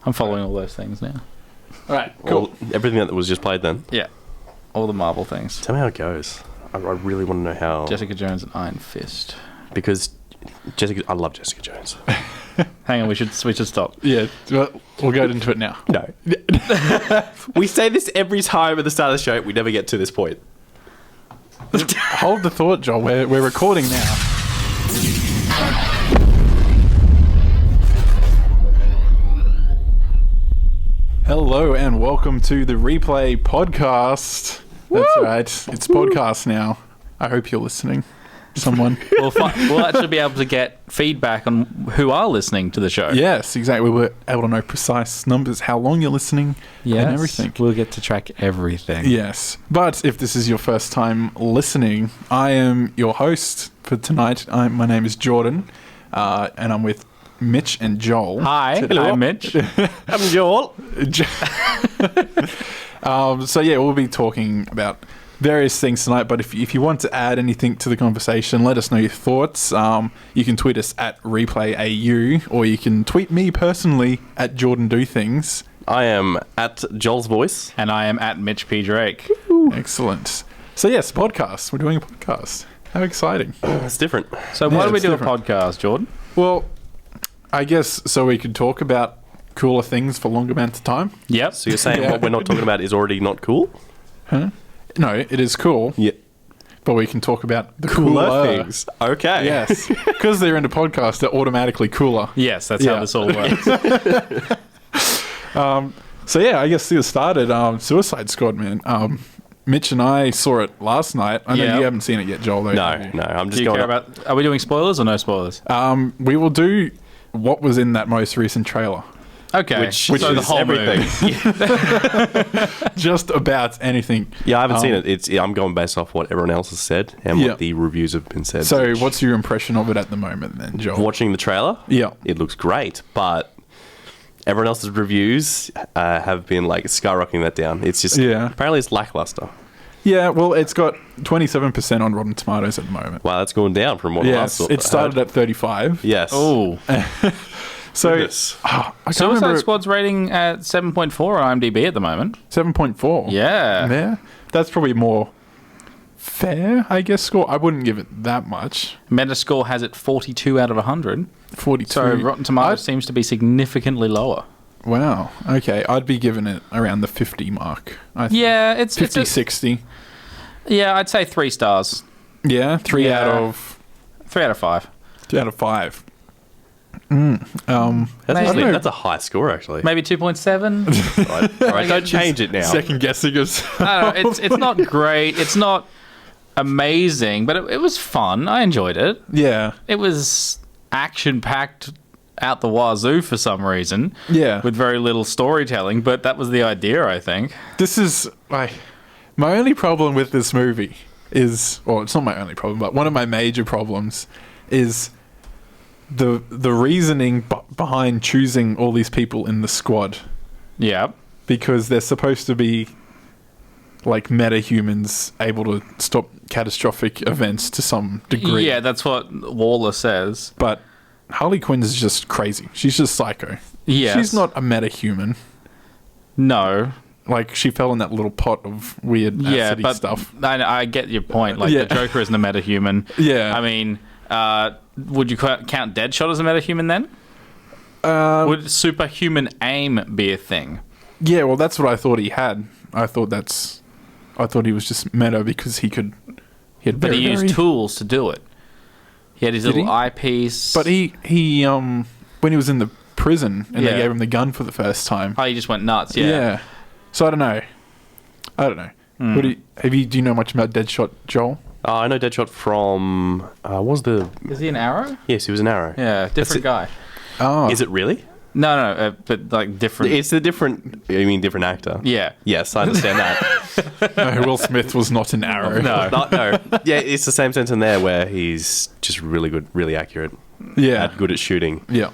I'm following all those things now. All right, cool. Everything that was just played then. Yeah. All the Marvel things. Tell me how it goes. I really want to know how. Jessica Jones and Iron Fist. Because I love Jessica Jones. Hang on, we should stop. Yeah, we'll go into it now. No. We say this every time at the start of the show. We never get to this point. Hold the thought, Joel. We're recording now. Hello and welcome to the Replay Podcast. That's right. It's podcast now. I hope you're listening. Someone. We'll actually be able to get feedback on who are listening to the show. Yes, exactly. We're able to know precise numbers, how long you're listening, and everything. We'll get to track everything. Yes. But if this is your first time listening, I am your host for tonight. My name is Jordan, and I'm with Mitch and Joel. Hi, I'm Mitch. I'm Joel. So yeah, we'll be talking about various things tonight, but if you want to add anything to the conversation, let us know your thoughts. You can tweet us at ReplayAU, or you can tweet me personally at Jordan Do Things. I am at Joel's Voice. And I am at Mitch P. Drake. Excellent. So yes, podcast. We're doing a podcast. How exciting. It's different. So why Yeah, do we it's do different. a podcast, Jordan? Well, I guess so we could talk about cooler things for longer amounts of time. Yep. So you're saying Yeah. what we're not talking about is already not cool? Huh? No, it is cool, Yeah. but we can talk about the cooler things. Okay. Yes, because they're in a podcast, they're automatically cooler. Yes, that's Yeah. how this all works. So yeah, I guess to get started, Suicide Squad, man. Mitch and I saw it last night. I know Yeah. you haven't seen it yet, Joel. Though, have you? No, I'm Do just you going care about... Are we doing spoilers or no spoilers? We will do what was in that most recent trailer. Okay. which so the is whole everything. movie. Just about anything. Yeah, I haven't seen it. I'm going based off what everyone else has said and Yeah. what the reviews have been said. So what's your impression of it at the moment then, Joel? Watching the trailer, Yeah. it looks great, but everyone else's reviews have been like skyrocketing that down. It's just apparently it's lackluster. Yeah, well, it's got 27% on Rotten Tomatoes at the moment. Wow, that's going down from what I Yes, saw. it started at 35. Yes. Oh. So Goodness. I can't Suicide remember. Squad's rating at 7.4 on IMDb at the moment. 7.4. Yeah. Yeah, that's probably more fair, I guess. Score. I wouldn't give it that much. Metascore has it 42 out of 100. 42. So Rotten Tomatoes seems to be significantly lower. Wow. Okay, I'd be giving it around the 50 mark. I think. Yeah, it's 50, 60. Yeah, I'd say 3 stars. Yeah, 3 Yeah. out of 3 out of 5. 3 out of 5. Maybe. That's a high score, actually. Maybe 2.7. All right, don't change it now. Second guessing us. I don't know, it's not great. It's not amazing, but it was fun. I enjoyed it. Yeah. It was action-packed out the wazoo for some reason. Yeah. With very little storytelling, but that was the idea, I think. This is my only problem with this movie is, well, it's not my only problem, but one of my major problems is the reasoning behind choosing all these people in the squad, Yeah. because they're supposed to be like meta-humans able to stop catastrophic events to some degree. Yeah, that's what Waller says. But Harley Quinn is just crazy. She's just psycho. Yes. She's not a meta-human. No. Like, she fell in that little pot of weird Yeah, acidy but stuff. I get your point. Like, Yeah. the Joker isn't a metahuman. Yeah. I mean, would you count Deadshot as a metahuman then? Would superhuman aim be a thing? Yeah, well, that's what I thought he had. I thought he was just meta because he had But very, he used very- tools to do it. He had his Did little he? eyepiece. But he when he was in the prison and Yeah. they gave him the gun for the first time. Oh, he just went nuts, yeah. So I don't know. What do you know much about Deadshot, Joel? I know Deadshot from... what was the... Is he an Arrow? Yes, he was an Arrow. Yeah, different it. guy. Oh. Is it really? No, but like different. It's a different... You mean different actor? Yeah. Yes, I understand that. No, Will Smith was not an arrow. No. No. Yeah, it's the same sense in there where he's just really good, really accurate, Yeah. good at shooting. Yeah.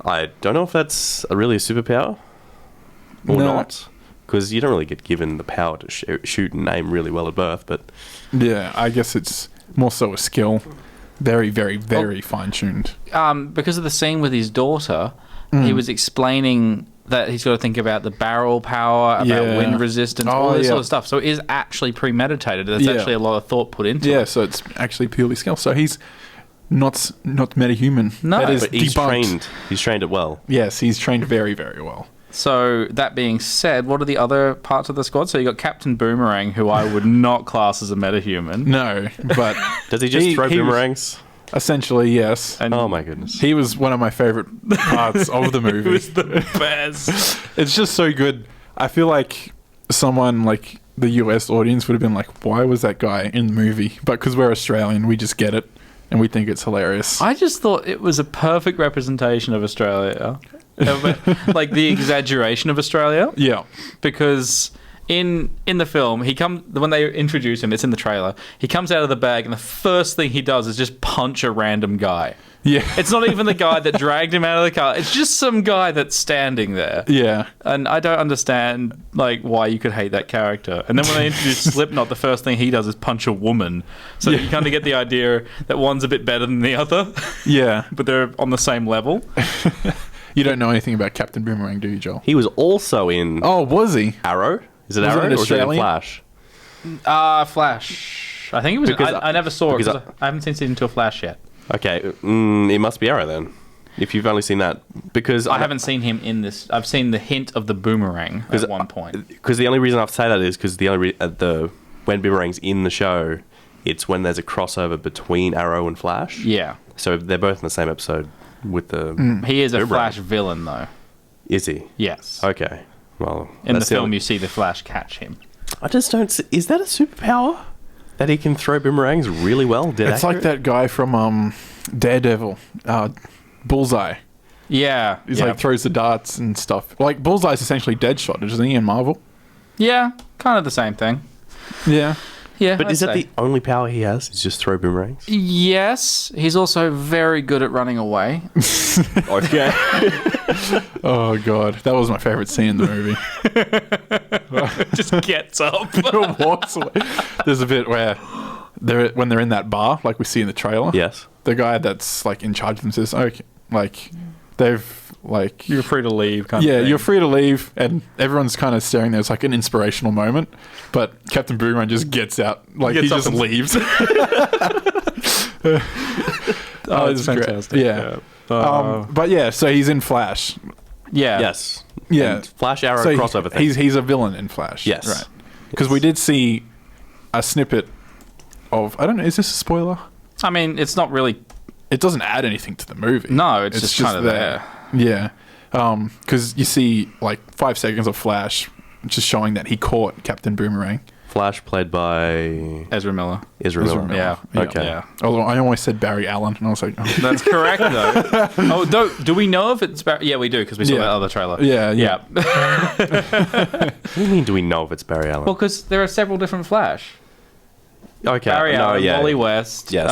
I don't know if that's really a superpower or No. not, because you don't really get given the power to shoot and aim really well at birth, but... Yeah, I guess it's more so a skill. Very, very, very fine-tuned. Because of the scene with his daughter, he was explaining that he's got to think about the barrel power, about wind resistance, all this sort of stuff. So it is actually premeditated. There's actually a lot of thought put into it. Yeah, so it's actually purely skill. So he's not metahuman. No, that is but he's debunked. trained. He's trained it well. Yes, he's trained very, very well. So that being said, what are the other parts of the squad? So you got Captain Boomerang, who I would not class as a metahuman. No, but Does he just throw boomerangs? Essentially, yes. And Oh my goodness. He was one of my favorite parts of the movie. He was the best. It's just so good. I feel like someone like the US audience would have been like, why was that guy in the movie? But because we're Australian, we just get it and we think it's hilarious. I just thought it was a perfect representation of Australia. Like the exaggeration of Australia. Yeah. Because in the film, when they introduce him, it's in the trailer, he comes out of the bag and the first thing he does is just punch a random guy. Yeah. It's not even the guy that dragged him out of the car. It's just some guy that's standing there. Yeah. And I don't understand why you could hate that character. And then when they introduce Slipknot, the first thing he does is punch a woman. So you kind of get the idea that one's a bit better than the other. Yeah. But they're on the same level. You don't know anything about Captain Boomerang, do you, Joel? He was also in Oh, was he? Arrow. Is it Was it Arrow an or is it in Australian? Flash? Flash. I think it was. Because I never saw it. because 'Cause I haven't seen season 2 of Flash yet. Okay, it must be Arrow then. If you've only seen that, because I haven't seen him in this. I've seen the hint of the boomerang at one point. Because the only reason I say that is because when Boomerang's in the show, it's when there's a crossover between Arrow and Flash. Yeah, So they're both in the same episode with the. he is a Boomerang. Flash villain, though. Is he? Yes. Okay. Well, In the that's film, only- you see the Flash catch him. I just don't. Is that a superpower? That he can throw boomerangs really well? It's like that guy from Daredevil, Bullseye. Yeah, He's like throws the darts and stuff. Like Bullseye's essentially Deadshot, isn't he, in Marvel? yeah, kind of the same thing. Yeah. Yeah, But I'd is that say. the only power he has? Is just throw boomerangs? Yes, he's also very good at running away. Okay. Oh god, that was my favorite scene in the movie. Just gets up. Walks away. There's a bit where when they're in that bar, like we see in the trailer. Yes. The guy that's like in charge of them says, "Okay, like they've like You're free to leave. Kind yeah, of thing. you're free to leave," and everyone's kind of staring there. It's like an inspirational moment, but Captain Boomerang just gets out, like he Gets up just and- leaves. Oh, it's it's great. fantastic. Yeah. But yeah, so he's in Flash. Yeah. Yes. Yeah, And Flash Arrow so crossover thing. he's a villain in Flash. Yes. right. Because we did see a snippet of, I don't know, is this a spoiler? I mean, it's not really. It doesn't add anything to the movie. No, it's just kind of there. Yeah. Because you see like 5 seconds of Flash just showing that he caught Captain Boomerang. Flash played by Ezra Miller. Ezra Ezra Miller. Miller. Yeah. Okay. Yeah. Although I always said Barry Allen, and I was like, oh. That's correct, though. Oh, do we know if it's Yeah, we do, because we saw Yeah. that other trailer. Yeah. What do you mean, do we know if it's Barry Allen? Well, because there are several different Flash. okay. Barry no, Allen, yeah. Wally West. Yes.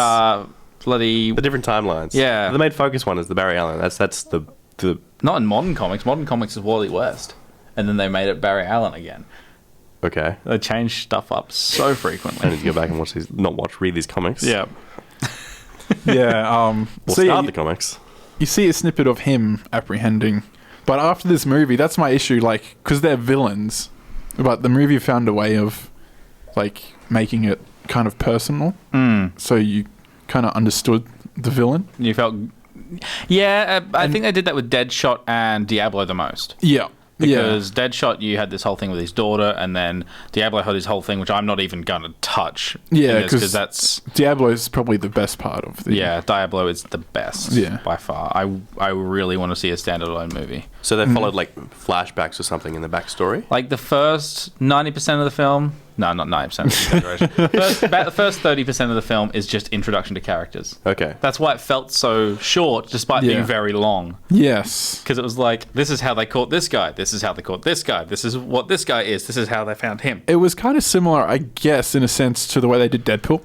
Bloody. The different timelines. Yeah. The main focus one is the Barry Allen. That's the Not in modern comics. Modern comics is Wally West. And then they made it Barry Allen again. okay. They change stuff up so I need frequently. to go back and read these comics. Yeah. Yeah. We'll See, start the comics. you see a snippet of him apprehending, but after this movie, that's my issue. Like, because they're villains, but the movie found a way of like making it kind of personal, so you kind of understood the villain. You felt. Yeah, I think they did that with Deadshot and Diablo the most. Yeah. Because Deadshot, you had this whole thing with his daughter, and then Diablo had his whole thing, which I'm not even going to touch. Yeah, because that's Diablo is probably the best part of the. yeah, Diablo is the best. Yeah. By far. I really want to see a standalone movie. So they followed like flashbacks or something in the backstory. Like the first 90% of the film. No, not 90%. Exaggeration. About the first 30% of the film is just introduction to characters. Okay. That's why it felt so short, despite being Yeah. very long. Yes. Because it was like, this is how they caught this guy. This is how they caught this guy. This is what this guy is. This is how they found him. It was kind of similar, I guess, in a sense, to the way they did Deadpool.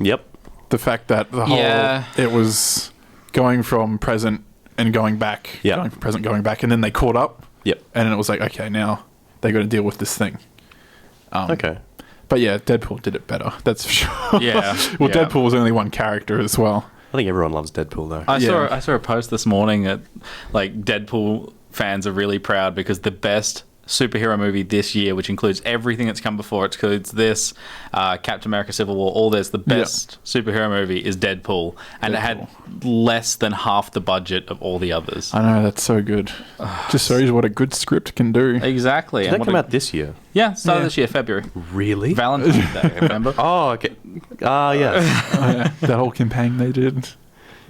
Yep. The fact that the whole Yeah. it was going from present and going back, Yeah. going from present, going back, and then they caught up, Yep. and then it was like, okay, now they got to deal with this thing. Okay. But yeah, Deadpool did it better. That's for sure. Yeah. Well, Yeah. Deadpool was only one character as well. I think everyone loves Deadpool though. I Yeah. saw a post this morning that like Deadpool fans are really proud because the best superhero movie this year, which includes everything that's come before, it includes this, Captain America Civil War, all this, the best superhero movie is Deadpool, and it had less than half the budget of all the others. I know, that's so good. Just shows what a good script can do. Exactly. Did that come out this year? Yeah, started this year, February. Really? Valentine's Day, remember? Oh, okay. Yeah. That whole campaign they did.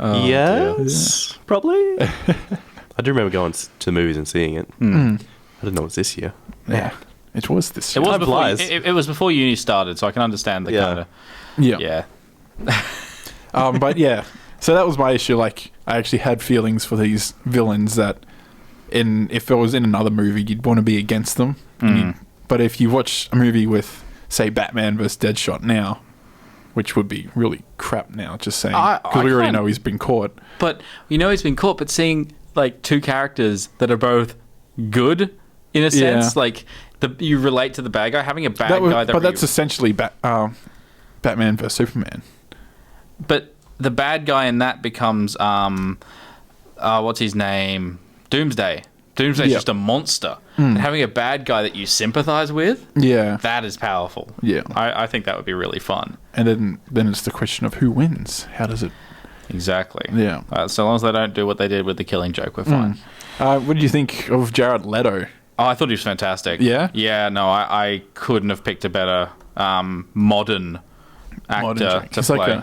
Yes, probably. I do remember going to the movies and seeing it. I didn't know it was this year. Yeah. It was this year. It was before uni started, so I can understand the kind of... Yeah. But yeah, so that was my issue. Like, I actually had feelings for these villains that, if it was in another movie, you'd want to be against them. But if you watch a movie with, say, Batman vs. Deadshot now, which would be really crap now, just saying, because we already know he's been caught. But you know he's been caught, but seeing like two characters that are both good in a sense, like you relate to the bad guy, having a bad guy that... But that's essentially Batman vs. Superman. But the bad guy in that becomes, what's his name? Doomsday. Doomsday's just a monster. And having a bad guy that you sympathize with, that is powerful. Yeah. I think that would be really fun. And then it's the question of who wins. How does it... Exactly. Yeah. So long as they don't do what they did with the Killing Joke, we're fine. What do you think of Jared Leto? Oh, I thought he was fantastic. Yeah? Yeah, no, I couldn't have picked a better modern actor to play.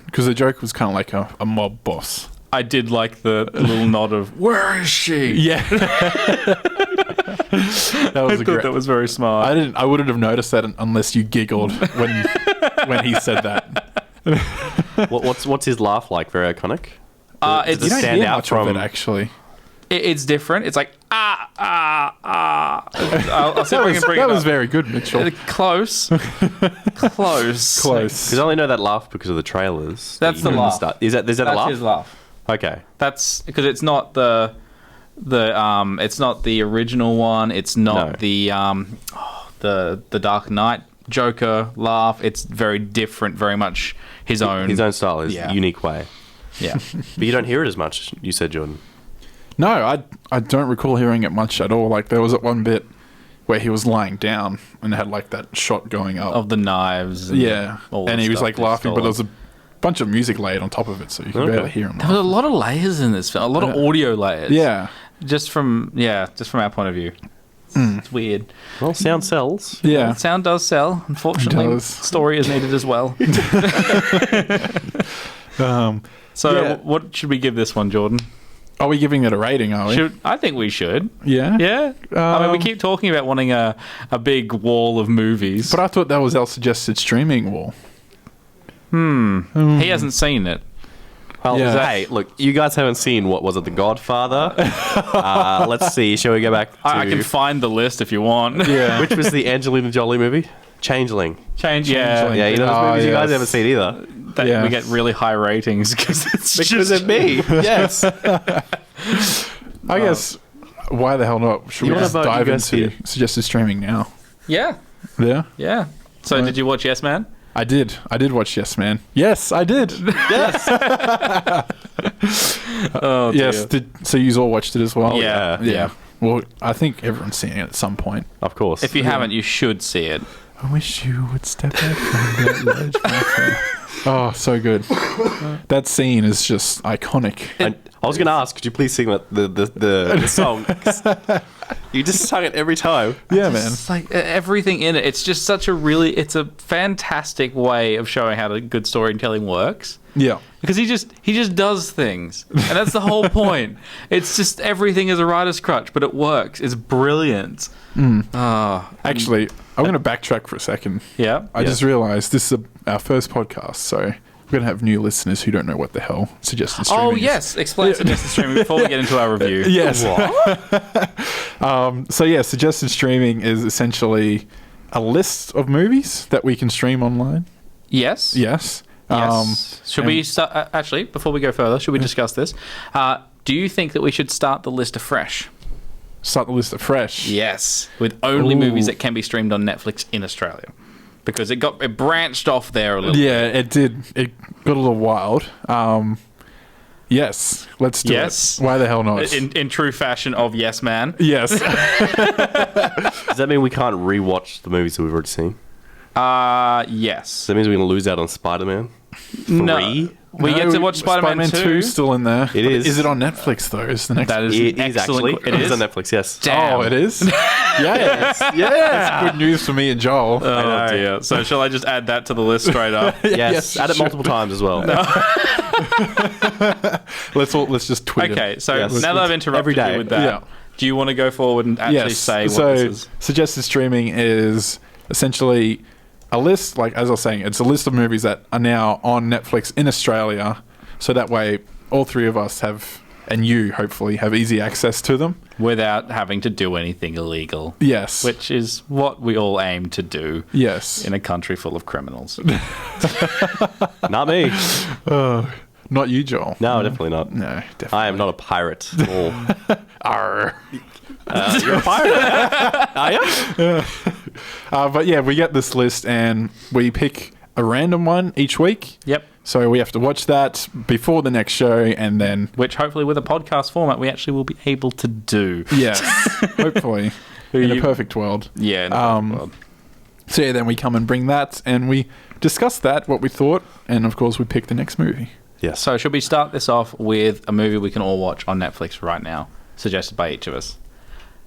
Because the Joker was kind of like a mob boss. I did like the little nod of, where is she? Yeah. That was that was very smart. I wouldn't have noticed that unless you giggled when he said that. What's his laugh like? Very iconic? It's stand out from it, actually. It's different. It's like, I'll see if I can bring it up. That was very good, Mitchell. Close. Close. Because I only know that laugh because of the trailers. That's the laugh. Is that a laugh? That's his laugh. Okay. That's because it's not it's not the original one. It's not the Dark Knight Joker laugh. It's very different, very much his own style, his unique way. Yeah. But you don't hear it as much, you said, Jordan. No, I don't recall hearing it much at all. Like, there was that one bit where he was lying down and had like that shot going up of the knives. And and he was like laughing, but there was a bunch of music layered on top of it, so you can barely hear him. There was a lot of layers in this film, a lot of audio layers. Yeah, just from our point of view. It's weird. Well, sound sells. Yeah, sound does sell. Unfortunately, story is needed as well. What should we give this one, Jordan? Are we giving it a rating, are we? I think we should. Yeah? Yeah. I mean, we keep talking about wanting a big wall of movies. But I thought that was our suggested streaming wall. He hasn't seen it. Well, hey, look, you guys haven't seen, what was it, The Godfather? Let's see, shall we go back to... I can find the list if you want. Yeah. Which was the Angelina Jolie movie? Changeling. Yeah. Yeah, you know those movies you guys haven't seen either. We get really high ratings because of me. Yes. I guess, why the hell not? Should we just dive into suggested streaming now? Yeah. Yeah? Yeah. So did you watch Yes Man? I did watch Yes Man. Yes, I did. Yes. Oh, yes. So you all watched it as well? Yeah. Well, I think everyone's seen it at some point. Of course. If you haven't, you should see it. I wish you would step back from that ledge, my friend. Oh, so good. That scene is just iconic. I was going to ask, could you please sing the song? You just sung it every time. Yeah, man. It's like everything in it. It's just such it's a fantastic way of showing how good storytelling works. Yeah. Because he just does things. And that's the whole point. It's just everything is a writer's crutch, but it works. It's brilliant. Actually, I'm going to backtrack for a second. Yeah. I just realized this is our first podcast, so we're going to have new listeners who don't know what the hell suggested streaming is. Oh, yes. Explain suggested streaming before we get into our review. Yes. What? Suggested streaming is essentially a list of movies that we can stream online. Yes. Yes. Should we start... actually, before we go further, should we discuss this? Do you think that we should start the list afresh? Start the list afresh? Yes. With only movies that can be streamed on Netflix in Australia. Because it branched off there a little bit. Yeah, it did. It got a little wild. Yes, let's do Yes. it. Why the hell not? In true fashion of Yes Man. Yes. Does that mean we can't rewatch the movies that we've already seen? Yes. So that means we're going to lose out on Spider-Man 3? No. We get to watch Spider-Man 2. Still in there. It is. Is it on Netflix though? Is the next? That is It an is excellent. actually. It It is is on Netflix, yes. Damn. Oh, it is. Yes. Yes. Good news for me and Joel. Oh dear. So shall I just add that to the list straight up? Yes, Yes, add it sure. multiple times as well. Let's just tweet Okay. it. So Yes. now that I've interrupted Every day. you with that, Yeah. do you want to go forward and actually say what so this is? suggested streaming is essentially a list, like as I was saying, it's a list of movies that are now on Netflix in Australia. So that way, all three of us have, and you hopefully have easy access to them. Without having to do anything illegal. Yes. Which is what we all aim to do Yes. in a country full of criminals. Not me. Not you, Joel. No, definitely not. No, definitely. I am not a pirate at all. Arr. You're a pirate, are you? But yeah, we get this list and we pick a random one each week. Yep. So we have to watch that before the next show and then, Which hopefully with a podcast format we actually will be able to do. yes, hopefully, in a You- perfect world. Yeah. in the world. So yeah, then we come and bring that and we discuss that, what we thought, and of course we pick the next movie. Yes. So should we start this off with a movie we can all watch on Netflix right now, suggested by each of us?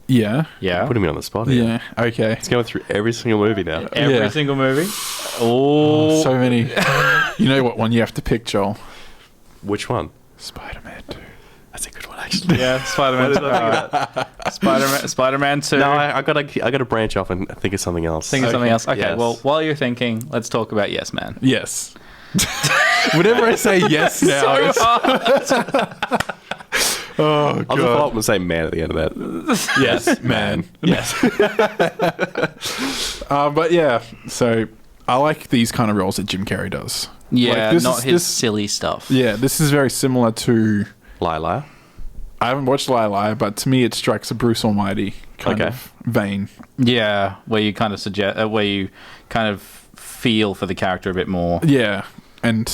Yeah. Yeah. Putting me on the spot here. Yeah. Okay. It's going through every single movie now. Every Yeah. single movie. Oh. So many. You know what one you have to pick, Joel? Which one? Spider-Man 2. That's a good one, actually. Yeah, Spider-Man. Spider-Man 2. No, I gotta branch off and think of something else. Think of something else. Okay, Yes. well, while you're thinking, let's talk about Yes Man. Yes. Whenever I say yes now, it's, oh I was god. follow up and say man at the end of that. Yes, man. Yes. But yeah, so I like these kind of roles that Jim Carrey does. Yeah, Like, not his silly stuff. Yeah, this is very similar to. Liar. I haven't watched Liar, but to me it strikes a Bruce Almighty kind Okay. of vein. Yeah, where you kind of feel for the character a bit more. Yeah, and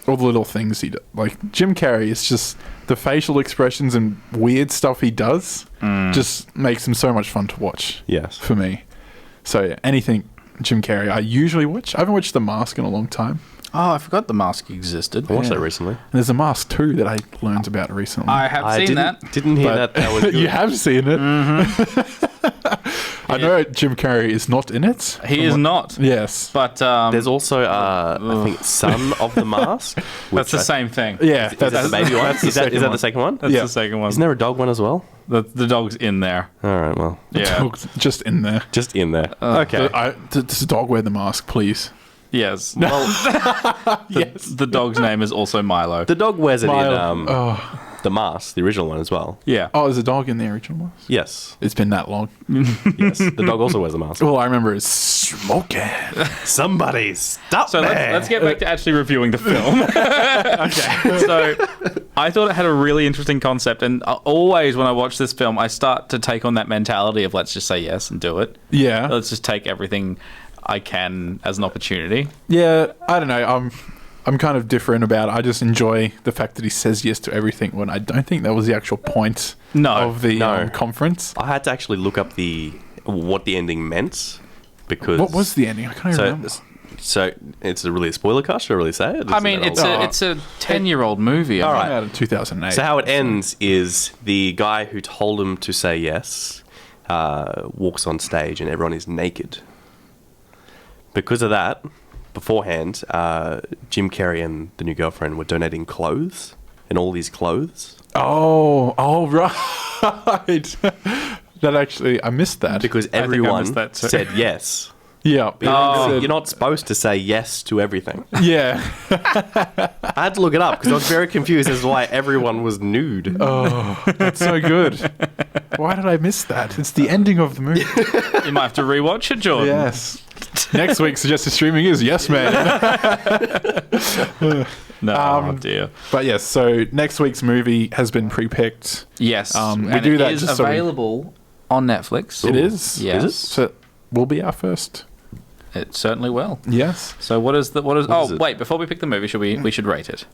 all the little things he does. Like Jim Carrey is just the facial expressions and weird stuff he does just makes him so much fun to watch Yes. for me. So yeah, anything Jim Carrey I usually watch. I haven't watched The Mask in a long time. Oh, I forgot The Mask existed. I watched Yeah. that recently. And there's a Mask too that I learned about recently. I have seen that. Didn't hear But- that was good. You have seen it. I know Jim Carrey is not in it. He is not. Yes. But There's also, I think, Son of the Mask. that's the which same thing. Yeah, Is that the baby one? Is that the second one? That's Yeah. the second one. Isn't there a dog one as well? The dog's in there. All right, well, Yeah. just in there. just in there. Okay. Does the dog wear the mask, please? Yes. Well, the dog's name is also Milo. The dog wears it Milo. in The Mask, the original one as well. Yeah. Oh, is a dog in the original mask? Yes. It's been that long. Yes. The dog also wears a mask. Well, I remember it's smoking. Somebody stop So let's get back to actually reviewing the film. Okay. So I thought it had a really interesting concept, and always when I watch this film, I start to take on that mentality of let's just say yes and do it. Yeah. Let's just take everything I can as an opportunity. Yeah, I don't know. I'm kind of different about it. I just enjoy the fact that he says yes to everything when I don't think that was the actual point of the No. conference. I had to actually look up what the ending meant because What was the ending? I can't even remember. So it's really a spoiler cast. Should I really say it? I mean, it's a 10-year-old movie. All I right. mean, Out of 2008. So how it ends is the guy who told him to say yes walks on stage and everyone is naked. Because of that, beforehand, Jim Carrey and the new girlfriend were donating clothes and all these clothes. Oh, right. That actually, I missed that. Because think I everyone missed that too. said yes. Yeah. You're not supposed to say yes to everything. Yeah. I had to look it up because I was very confused as to why everyone was nude. Oh, that's so good. Why did I miss that? It's the ending of the movie. you might have to rewatch it, Jordan. Yes. Next week's suggested streaming is Yes Man. No, oh dear. But yes, so next week's movie has been pre-picked. Yes, we and do it that is just so we- available on Netflix. It is. Yes. Is it? So it will be our first. It certainly will. Yes. So what is? is Oh, it? wait! Before we pick the movie, we should rate it?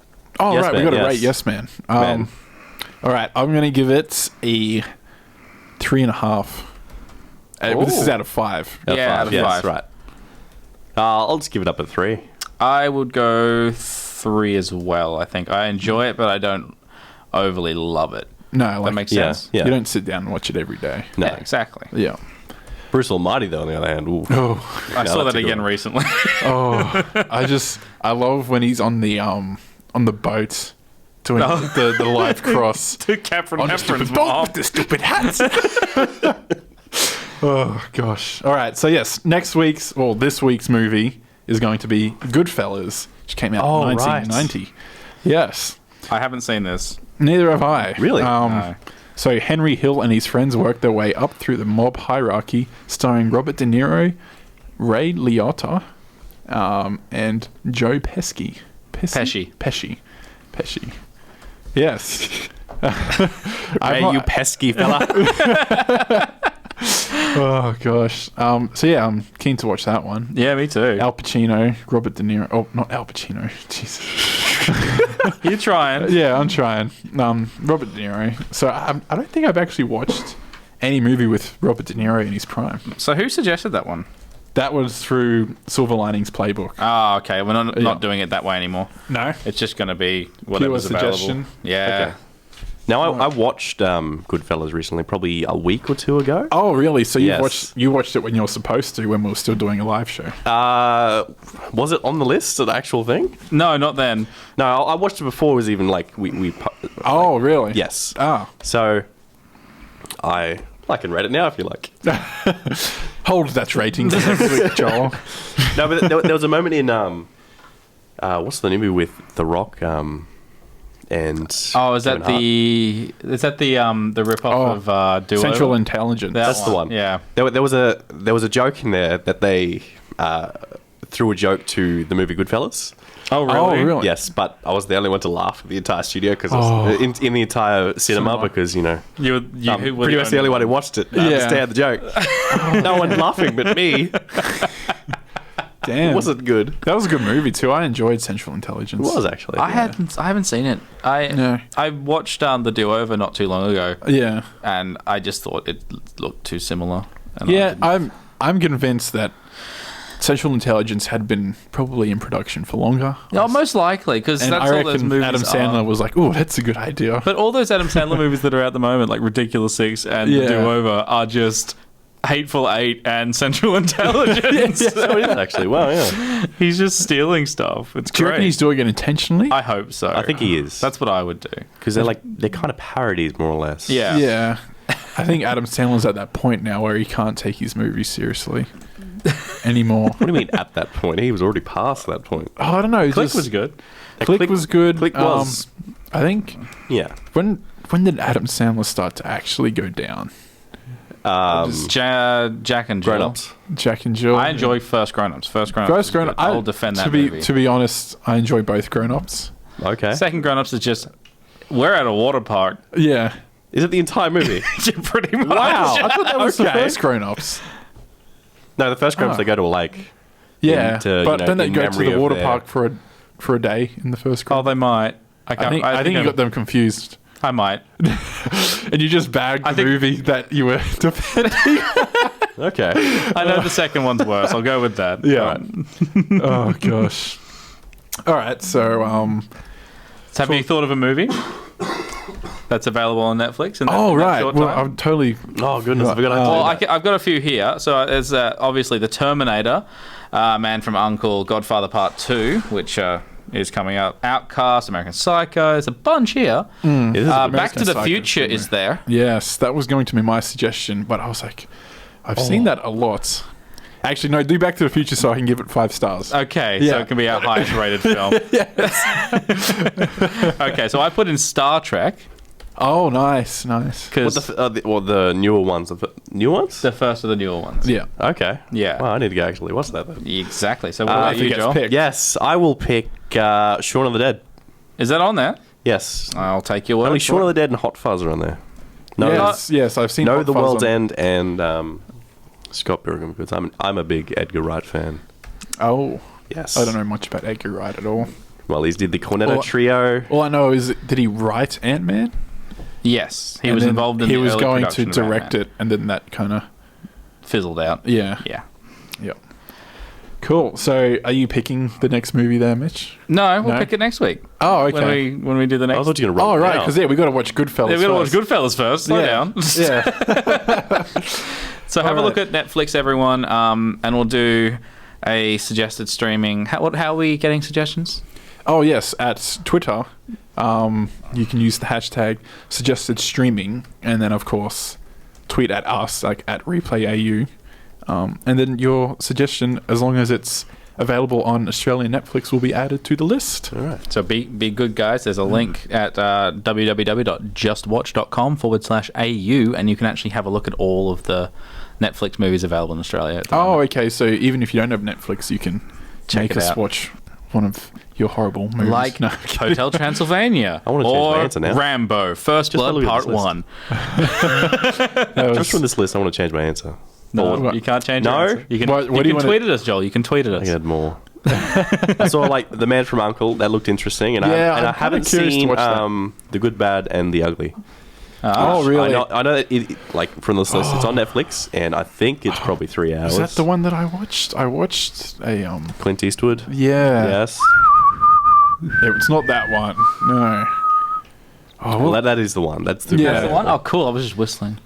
Oh, Yes right. Man, We got to yes. rate Yes Man. Man. All right. I'm going to give it a 3.5. This is Ooh. out of 5. Yeah, out of yes, 5. right. I'll just give it up at 3. I would go 3 as well. I think I enjoy it, but I don't overly love it. No, That like makes Yeah, sense. yeah. you don't sit down and watch it every day. No. Yeah, exactly. Yeah. Bruce Almighty, though, on the other hand. Ooh. Oh, I saw that's that a good again one. recently. I love when he's on the boat doing the live cross. to Catherine On the Hepburn's stupid boat mom. with the stupid hats. Oh gosh! All right, so yes, this week's movie is going to be Goodfellas, which came out Oh, in right. 1990. Yes, I haven't seen this. neither have I. Really? No. So Henry Hill and his friends work their way up through the mob hierarchy, starring Robert De Niro, Ray Liotta, and Joe Pesci. Pesci. Yes. Hey, you pesky fella. Oh gosh. So yeah, I'm keen to watch that one. Yeah, me too. Al Pacino, Robert De Niro. Oh, not Al Pacino. Jesus. You're trying. Yeah, I'm trying. Robert De Niro. So I don't think I've actually watched any movie with Robert De Niro in his prime. So who suggested that one? That was through Silver Linings Playbook. Oh, okay. We're not Yeah. doing it that way anymore. No. It's just going to be whatever's available. suggestion. Yeah. Okay. Now, I watched Goodfellas recently, probably a week or 2 ago. Oh, really? So Yes. you watched it when you were supposed to, when we were still doing a live show. Was it on the list, the actual thing? No, not then. No, I watched it before it was even like we Oh, really? yes. Ah. So I can rate it now if you like. Hold that rating for next week, Joel. No, but there was a moment in what's the movie with The Rock and Oh, is that Kevin Hart? the rip off Oh, of Do Central Over? Intelligence. That's the one. Yeah. There was a joke in there that they threw a joke to the movie Goodfellas. Oh, really? Oh, really? Yes, but I was the only one to laugh at the entire studio because Oh. in the entire cinema Cinema. because You were I'm pretty much the only one who watched it. I Yeah. understand the joke. No one laughing but me. Damn. It wasn't good. That was a good movie too. I enjoyed Central It Intelligence. was actually. I yeah. haven't seen it. No. I watched the Do Over not too long ago, Yeah. and I just thought it looked too similar. And I Yeah, didn't- I'm convinced that Central Intelligence had been probably in production for longer. Oh, most likely, because And that's I all those reckon movies Adam Sandler are. was like, "Oh, that's a good idea." But all those Adam Sandler movies that are at the moment, like Ridiculous Six and Yeah. Do Over, are just Hateful Eight and Central Intelligence. So it is actually. Wow, yeah. He's just stealing stuff. It's Do you reckon great. he's doing it intentionally? I hope so. I think he is. That's what I would do. Because they're kind of parodies more or less. Yeah. Yeah. I think Adam Sandler's at that point now where he can't take his movies seriously anymore. What do you mean at that point? He was already past that point. Oh, I don't know. Click just- was good. Click was good. Click was. I think Yeah. when did Adam Sandler start to actually go down? Jack and Jill. Grown ups. Jack and Jill. I enjoy First Grown Ups. First Grown Ups. First Grown Up. I'll defend that movie. To be honest, I enjoy both Grown Ups. Okay. Second Grown Ups is just we're at a water park. Yeah. Is it the entire movie? Pretty much. Wow. I thought that was the Okay. first Grown Ups. No, the first Grown Ups, Oh. they go to a lake. Yeah. To, but then they in go to memory the of water their- park for a day in the first Oh, Grown they might. I think you got them confused. I might. And you just bagged the think- movie that you were defending. Okay. I know the second one's worse. I'll go with that. Yeah. Alright. Oh gosh. All right, so So have you thought of a movie that's available on Netflix? In that, oh in that right, short well time? I'm totally Oh, goodness. I forgot I Well, had to do that. I've got a few here. So there's obviously The Terminator, Man from U.N.C.L.E., Godfather Part 2, which is coming up, Outcast, American Psycho. There's a bunch here. It is a Back to the Psycho Future for me. is there. yes, that was going to be my suggestion, but I was like, I've seen that a lot. Actually, no, do Back to the Future so I can give it 5 stars. Okay, Yeah. so it can be our highest rated film. Okay, so I put in Star Trek Oh, nice. because the newer ones. New ones? the first of the newer ones. Yeah. Okay. Yeah. Well, I need to go actually watch that then. Exactly. So what I about think you, it's Joel? picked. Yes, I will pick Shaun of the Dead. Is that on there? Yes. I'll take your word. Only for Shaun it. of the Dead and Hot Fuzz are on there. No, Yes, I've seen no, Hot The Fuzz World's on- End and Scott Pilgrim because I'm a big Edgar Wright fan. Oh, Yes. I don't know much about Edgar Wright at all. Well, he did the Cornetto Well- trio. All I know is, did he write Ant-Man? Yes, he And was then involved in he the was early going to production of direct Ant-Man. it, and then that kind of Fizzled out. yeah. Yeah. Yep. Cool. So, are you picking the next movie there, Mitch? No, we'll No? pick it next week. Oh, okay. When we do the next. I thought you were going to Oh, run right, it because down. we got to watch Goodfellas. Yeah, we gotta watch first. Goodfellas first. Slow down. Yeah. So have a All look right. at Netflix, everyone, and we'll do a suggested streaming. How are we getting suggestions? Oh, yes. At Twitter, you can use the hashtag suggested streaming, and then, of course, tweet at us, like at ReplayAU. And then your suggestion, as long as it's available on Australian Netflix, will be added to the list. All right. So be good, guys. There's a link at www.justwatch.com/au, and you can actually have a look at all of the Netflix movies available in Australia. At the Oh, moment. okay. So even if you don't have Netflix, you can Check make it us out. watch one of your horrible movies. Like No. Hotel Transylvania I wanna change my or answer now. Rambo: First Just Blood look at Part this list. 1. That was- Just from this list, I want to change my answer. No, What? you can't change No? your answer. You can, What do you can wanna- tweet at us, Joel. You can tweet at I us. can add more. I saw like The Man from U.N.C.L.E. That looked interesting, and Yeah, I I'm haven't kinda curious to seen watch that. The Good, Bad, and the Ugly. Oh, really? I know that like from this list, it's on Netflix, and I think it's probably 3 hours. Is that the one that I watched? I watched a Clint Eastwood? yeah. Yes. It's not that one. No. Oh, Well, that is the one. That's the Yeah. That's the one? Oh, cool. I was just whistling.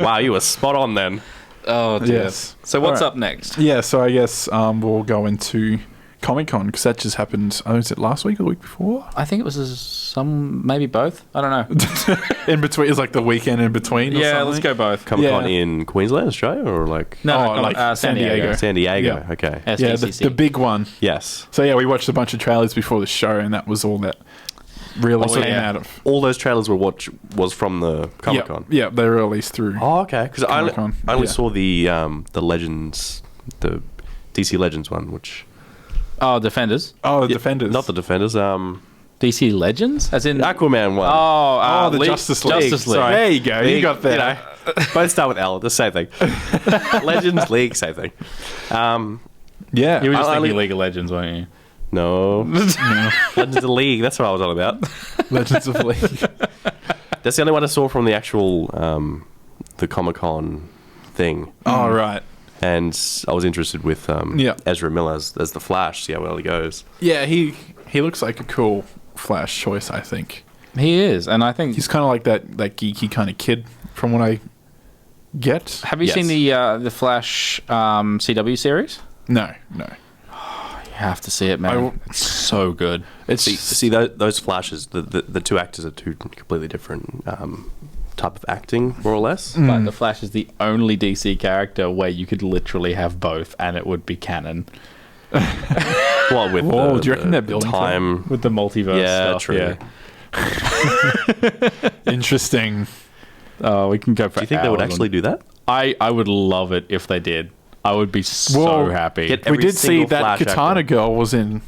Wow, you were spot on then. Oh, dear. Yes. So what's Alright. up next? Yeah, so I guess we'll go into Comic-Con because that just happened. Oh, was it last week or the week before? I think it was maybe both. I don't know. In between, it's like the weekend in between. Or Yeah, something. let's go both. Comic Con Yeah. in Queensland, Australia, or like No, Oh, like San Diego. San Diego? Yeah. Okay. Yeah, the SDCC. big one. Yes. So yeah, we watched a bunch of trailers before the show, and that was all that really Oh, came yeah. out of. All those trailers was from the Comic Con. Yeah, they were released through. Oh, okay. Because I Comic-Con, only yeah. saw the Legends, the DC Legends one, which Oh, Defenders. Oh, the Yeah, Defenders. not the Defenders. DC Legends? As in... Aquaman one. Oh, the Justice League. Justice League. Sorry. There you go. You got there. know, both start with L. The same thing. Legends League, same thing. Yeah. You were just I thinking only- League of Legends, weren't you? No. Legends of the League. That's what I was on about. Legends of League. That's the only one I saw from the actual the Comic Con thing. Oh, right. And I was interested with Yeah. Ezra Miller as the Flash. See how well he goes. Yeah, he looks like a cool Flash choice, I think. He is, and I think... He's kind of like that geeky kind of kid from what I get. Have you Yes. seen the Flash CW series? No. You have to see it, man. I w- It's so good. It's See those Flashes. The two actors are two completely different type of acting, more or less. But the Flash is the only DC character where you could literally have both, and it would be canon Well, with Whoa, do you reckon they're building for time? with the multiverse Yeah, stuff. true. Yeah. interesting. Oh, we can go for. Do you think they would hours on- actually do that? I would love it if they did. I would be so Well, happy. get- We Every did see single that Flash Katana actor. girl was in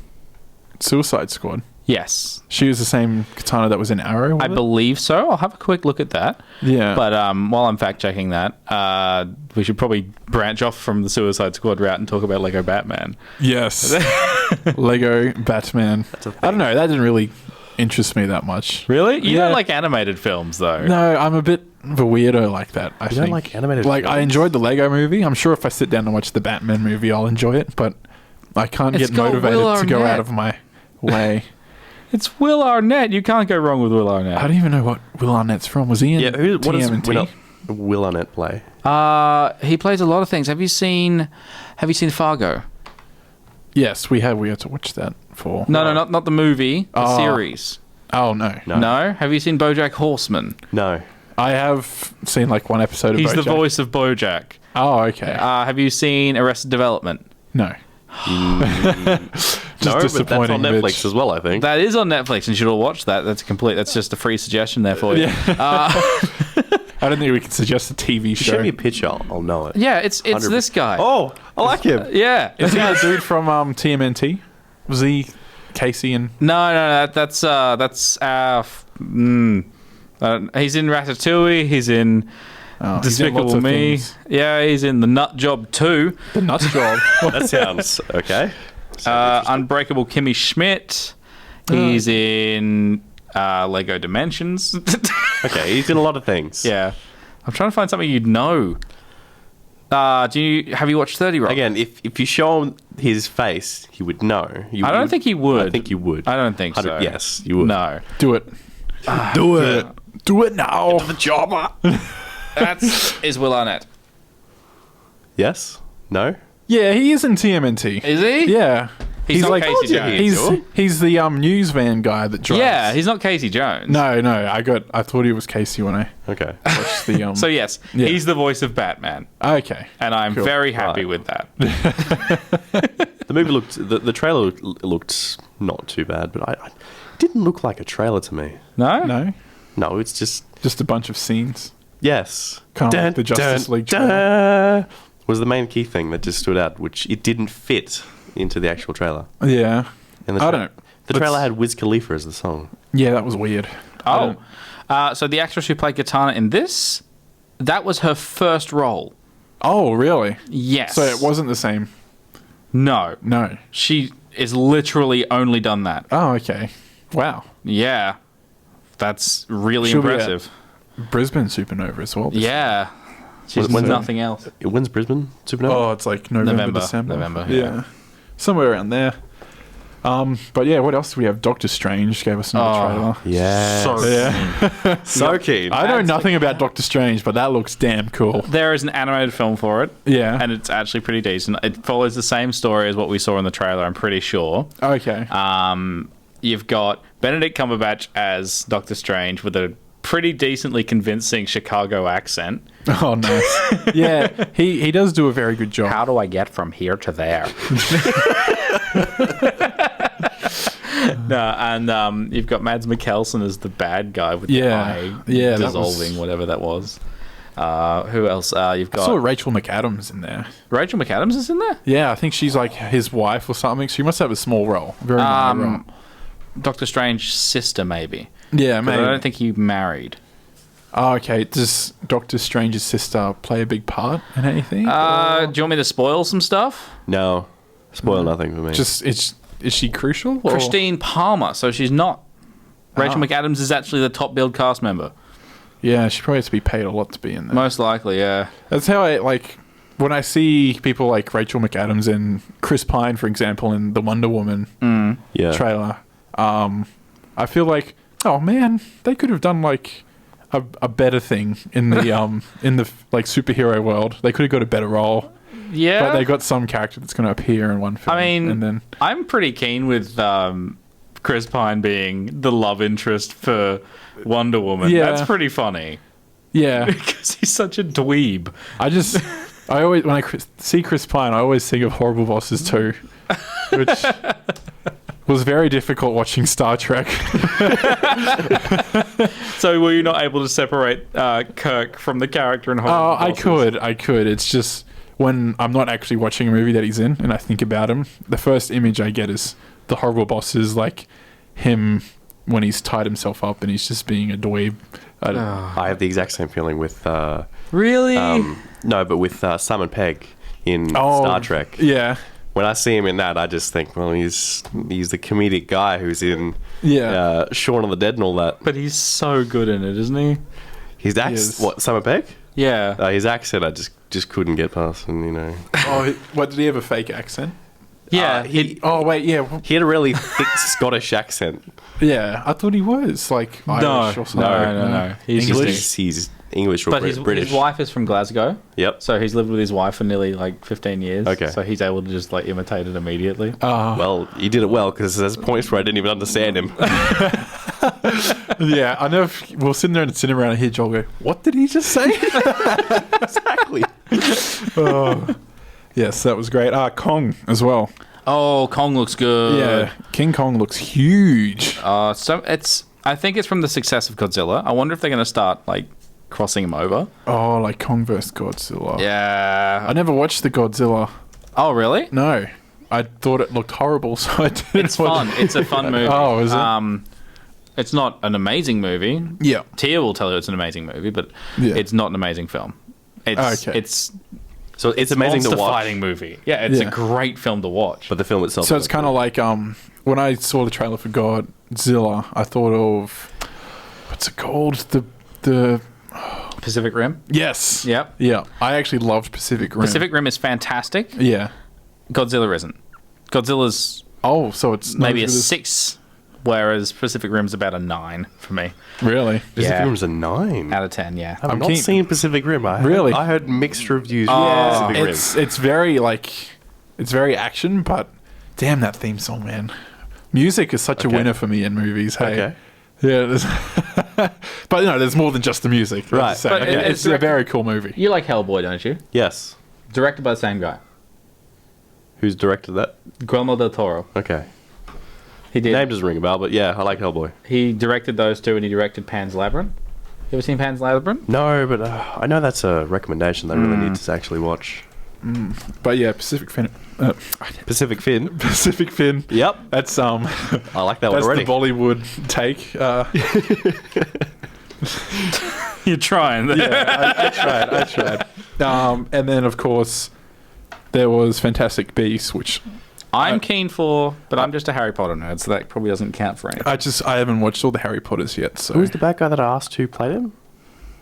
Suicide Squad. Yes, She was the same Katana that was in Arrow. was I it? believe so. I'll have a quick look at that. Yeah. But while I'm fact checking that, we should probably branch off from the Suicide Squad route and talk about Lego Batman. Yes. Lego Batman. I don't know. That didn't really interest me that much. Really? You Yeah. don't like animated films, though. No, I'm a bit of a weirdo like that. I You think. don't like animated Like I films? enjoyed the Lego movie. I'm sure if I sit down and watch the Batman movie, I'll enjoy it. But I can't It's get got motivated Will to go Arnett. out of my way. It's Will Arnett. You can't go wrong with Will Arnett. I don't even know what Will Arnett's from. Was he in Yeah. What does TMNT? Will Arnett play? He plays a lot of things. Have you seen Fargo? Yes, we had to watch that for. No, not the movie, the Oh. series. Oh no. No. No? Have you seen BoJack Horseman? No. I have seen like one episode of He's the BoJack. voice of BoJack. Oh, okay. Have you seen Arrested Development? No. Just No, but that's disappointing. on Netflix Mitch. as well, I think. That is on Netflix, and you should all watch that. That's just a free suggestion there for you. Yeah, I don't think we can suggest a TV show. Show me a picture, I'll know it. it's 100%. this guy. Oh, I like him. Yeah. Is he the dude from TMNT? Was he Casey and? No, that's he's in Ratatouille. He's in Oh, he's in lots Despicable of Me. things. Yeah, he's in The Nut Job 2. The Nut Job. That sounds okay. Unbreakable Kimmy Schmidt. He's in Lego Dimensions. Okay, he's in a lot of things. Yeah. I'm trying to find something you'd know. Have you watched 30 Rock? Again, if you show him his face, he would know. I don't think he would. I think you would. I don't think so. 100 Yes, you would. No. Do it. Do it. Do it now. The jobber. Is Will Arnett. Yes? No? Yeah, he is in TMNT. Is he? Yeah. He's not Casey Jones. He's the news van guy that drives. Yeah, he's not Casey Jones. No, I thought he was Casey when I Okay. watched the So yes, Yeah. he's the voice of Batman. Okay. And I'm Cool. very happy Right. with that. The movie looked... The trailer looked not too bad, but it didn't look like a trailer to me. No? No? No, it's just... Just a bunch of scenes. Yes. Kind of like the Justice League was the main key thing that just stood out, which it didn't fit into the actual trailer. Yeah. And the I don't know. The trailer had Wiz Khalifa as the song. Yeah, that was weird. Oh. So the actress who played Katana in this, that was her first role. Oh, really? Yes. So it wasn't the same? No. No. She is literally only done that. Oh, okay. Wow. Yeah. That's really She'll be impressive. Brisbane Supernova as well. Yeah. She's When's nothing else. When's Brisbane Supernova? Oh, it's like November, December. November, yeah. Somewhere around there. But yeah, what else do we have? Doctor Strange gave us another trailer. Yeah. So Yeah. So keen. I know nothing about Doctor Strange, but that looks damn cool. There is an animated film for it. Yeah. And it's actually pretty decent. It follows the same story as what we saw in the trailer, I'm pretty sure. Okay. You've got Benedict Cumberbatch as Doctor Strange with a pretty decently convincing Chicago accent. Oh, nice. Yeah, he does do a very good job. How do I get from here to there? No, and you've got Mads Mikkelsen as the bad guy with the eye that dissolving, whatever that was. Who else? You've I saw got Rachel McAdams in there. Rachel McAdams is in there. Yeah, I think she's like his wife or something. She must have a small role. Very minor role. Doctor Strange's sister, maybe. Yeah, But maybe. I don't think he married. Oh, okay. Does Doctor Strange's sister play a big part in anything? Do you want me to spoil some stuff? No. Spoil nothing for me. Just is she crucial? Or? Christine Palmer, so she's not. Rachel Ah. McAdams is actually the top billed cast member. Yeah, she probably has to be paid a lot to be in there. Most likely, yeah. That's how I like when I see people like Rachel McAdams and Chris Pine, for example, in the Wonder Woman yeah. trailer. I feel like, oh man, they could have done like a better thing in the in the like superhero world. They could have got a better role. Yeah. But they got some character that's going to appear in one film. I mean, and then I'm pretty keen with Chris Pine being the love interest for Wonder Woman. Yeah. That's pretty funny. yeah, Because he's such a dweeb. I always when I see Chris Pine, I always think of Horrible Bosses 2, which was very difficult watching Star Trek. So were you not able to separate Kirk from the character in Horrible Oh, Bosses? I could. It's just when I'm not actually watching a movie that he's in and I think about him, the first image I get is the Horrible Bosses, like him when he's tied himself up and he's just being a dweeb. I have the exact same feeling with... Really? no, but with Simon Pegg in Oh, Star Trek. Yeah. When I see him in that, I just think, well, he's the comedic guy who's in Yeah. Shaun of the Dead and all that. But he's so good in it, isn't he? His is. accent... What, Simon Pegg? Yeah. His accent, I just couldn't get past, and you know... Oh, what, did he have a fake accent? Yeah. Oh, wait, yeah. He had a really thick Scottish accent. Yeah, I thought he was like Irish or something. no. He's He's, he's English or But British. his wife is from Glasgow. Yep. So he's lived with his wife for nearly like 15 years. Okay. So he's able to just like imitate it immediately. Well, he did it well because there's points where I didn't even understand him. Yeah, I know. We'll sit there and sit around and hear Joel go, "What did he just say?" Exactly. Yes, that was great. Kong as well. Oh, Kong looks good. Yeah, King Kong looks huge. So it's. I think it's from the success of Godzilla. I wonder if they're going to start like crossing him over. Oh, like Kong vs Godzilla. Yeah. I never watched the Godzilla. Oh, really? No, I thought it looked horrible, so I didn't. It's fun. It's a fun movie. Oh, is it? It's not an amazing movie. Yeah. Tia will tell you it's an amazing movie, but Yeah. it's not an amazing film. It's Okay. it's So it's amazing to monster watch. fighting movie. Yeah, it's Yeah. a great film to watch. But the film itself. So it's kind of like when I saw the trailer for Godzilla, I thought of what's it called? The Pacific Rim. yes, Yep. yeah. I actually loved Pacific Rim. Pacific Rim is fantastic. yeah. Godzilla isn't. Godzilla's Oh, so it's not maybe a as good as- 6, whereas Pacific Rim's about a 9 for me. Really? Pacific Yeah. Rim's a 9. Out of 10, yeah. I've I'm not keen- seen Pacific Rim. Really? I heard mixed reviews. for Yeah, Pacific Rim. It's very it's very action, but damn that theme song, man. Music is such a Okay. winner for me in movies. Hey. Okay. Yeah, but there's more than just the music. Right. Let's say. But Okay. it's It's a very cool movie. You like Hellboy, don't you? Yes. Directed by the same guy, Who's directed that? Guillermo del Toro. Okay. He did. Name doesn't ring a bell, but yeah, I like Hellboy. He directed those two, and he directed Pan's Labyrinth. You ever seen Pan's Labyrinth? No, but I know that's a recommendation that I really need to actually watch. But yeah, Pacific Fin. Pacific Fin. Pacific Fin. Yep. That's I like that one that's already. the Bollywood take. You're trying. I tried. And then of course there was Fantastic Beasts, which I'm keen for, but I'm just a Harry Potter nerd, so that probably doesn't count for anything. I haven't watched all the Harry Potters yet. So Who's the bad guy that I asked who played him?